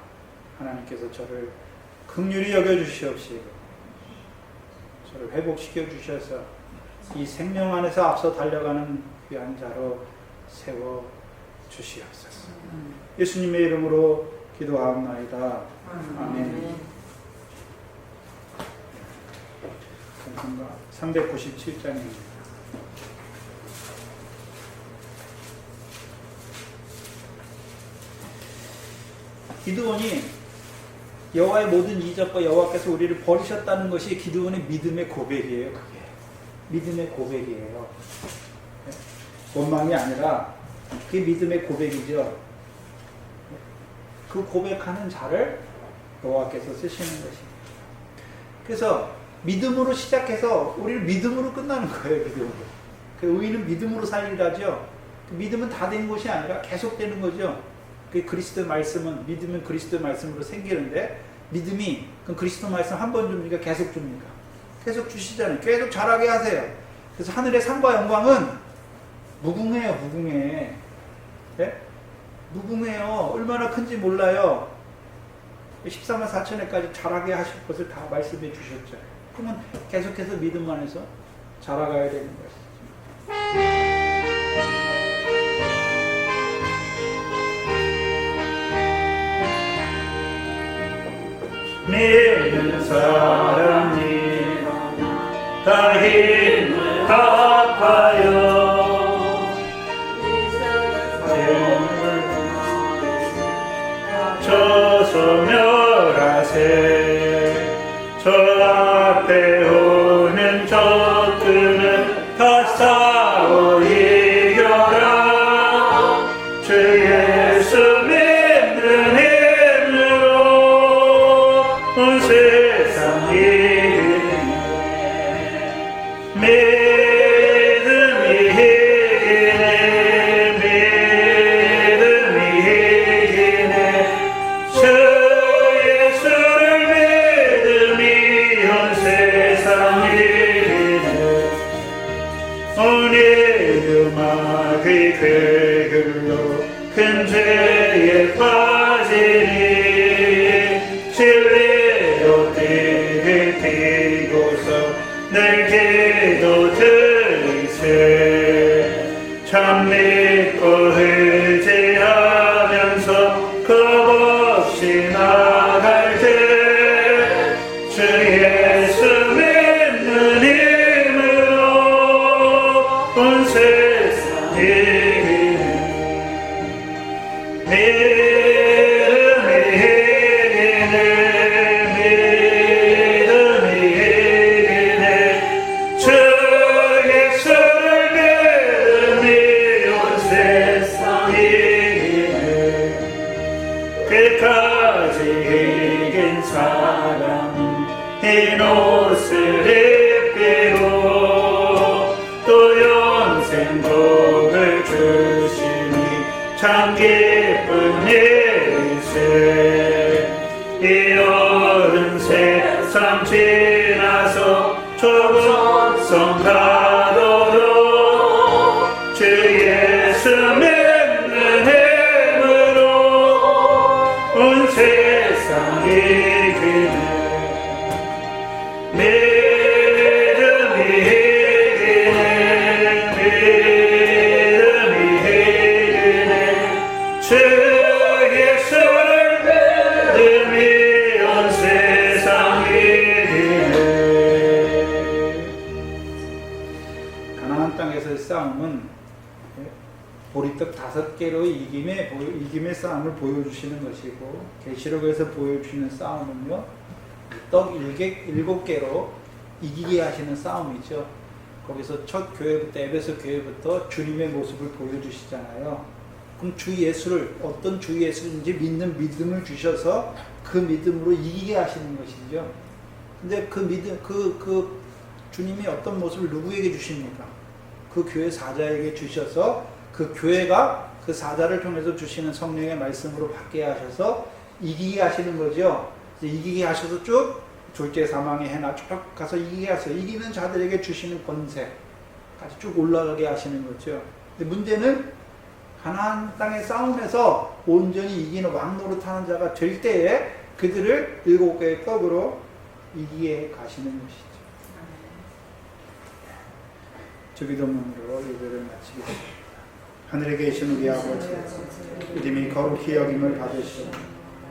하나님께서 저를 긍휼히 여겨 주시옵시고 저를 회복시켜 주셔서 이 생명 안에서 앞서 달려가는 귀한 자로 세워 주시옵소서. 예수님의 이름으로 기도하옵나이다. 아멘. 397장입니다. 기드온이 여호와의 모든 이적과 여호와께서 우리를 버리셨다는 것이 기드온의 믿음의 고백이에요. 그게 믿음의 고백이에요. 원망이 아니라 그게 믿음의 고백이죠. 그 고백하는 자를 여호와께서 쓰시는 것입니다. 그래서 믿음으로 시작해서 우리를 믿음으로 끝나는 거예요. 믿음으로. 그 의인은 믿음으로 살리라죠. 그 믿음은 다 된 것이 아니라 계속 되는 거죠. 그 그리스도의 말씀은, 믿으면 그리스도의 말씀으로 생기는데, 믿음이 그럼 그리스도 말씀 한 번 줍니까? 계속 줍니까? 계속 주시잖아요. 계속 자라게 하세요. 그래서 하늘의 상과 영광은 무궁해요. 무궁해. 네? 무궁해요. 얼마나 큰지 몰라요. 14만 4천회까지 자라게 하실 것을 다 말씀해 주셨죠. 그러면 계속해서 믿음 안에서 자라가야 되는 것이죠. 믿는 사람이 다 힘을 합하여 저서 멸하세. 저 앞에 오는 적들은 다 싸워 이겨라. 주 예수 믿는 힘으로 온 세상 이기네. 믿음이 이기네. 믿음이 이기네. 주 예수를 믿음이 온 세상 이기네. 오늘 음악의 궤글로 큰 죄에 빠지니 진리로 뛰게 뛰고서 늘 기도 들이세. 참 믿고 의지하면서 겁없이 나갈 때 주 예수 믿는 힘으로 온 세상 이기네. 믿음이 이기네. 믿음이 이기네. 주 예수를 믿음이 온 세상 이기네. 끝까지 이긴 사람은 흰 옷을 입히고 또 영생 복을 주시니 참 기쁜 일이세. 이 어른 세상 지나서 조국성 가도록 주 예수 믿는 힘으로 온 세상 이기네. 5개로 이김의 싸움을 보여주시는 것이고, 계시록에서 보여주시는 싸움은요, 떡 7개로 이기게 하시는 싸움이죠. 거기서 첫 교회부터, 에베소 교회부터 주님의 모습을 보여주시잖아요. 그럼 주 예수를, 어떤 주 예수인지 믿는 믿음을 주셔서 그 믿음으로 이기게 하시는 것이죠. 근데 그 믿음, 그 주님이 어떤 모습을 누구에게 주십니까? 그 교회 사자에게 주셔서 그 교회가 그 사자를 통해서 주시는 성령의 말씀으로 받게 하셔서 이기게 하시는 거죠. 이기게 하셔서 쭉 졸제 사망의 해나 쭉 가서 이기게 하세요. 이기는 자들에게 주시는 권세까지 쭉 올라가게 하시는 거죠. 근데 문제는 가나안 땅의 싸움에서 온전히 이기는 왕 노릇하는 자가 될 때에 그들을 7개의 떡으로 이기게 가시는 것이죠. 주기도문으로 예배를 마치겠습니다. 하늘에 계신 우리 아버지, 이름이 거룩히 여김을 받으시오.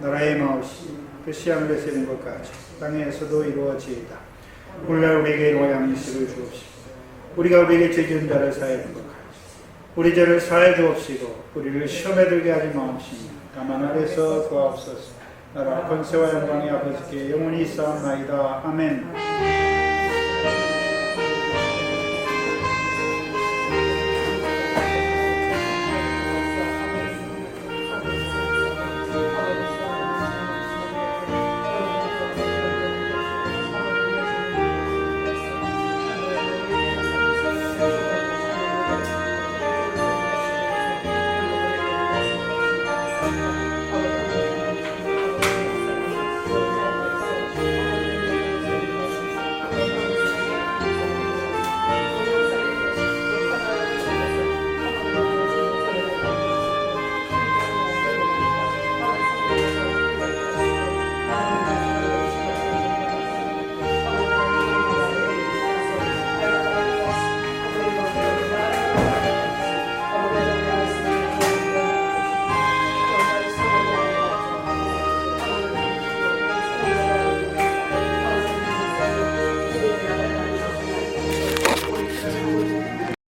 나라의 마옵시 뜻이 하늘에서 이룬 것 같이 땅에서도 이루어지이다. 오늘날 우리에게 일용할 양식을 주옵시고, 우리가 우리에게 죄 지은 자를 사하여 준 것 같이 우리 죄를 사하여 주옵시고, 우리를 시험에 들게 하지 마옵시며 다만 아래서 구하옵소서. 나라 권세와 영광이 아버지께 영원히 있사옵나이다. 아멘.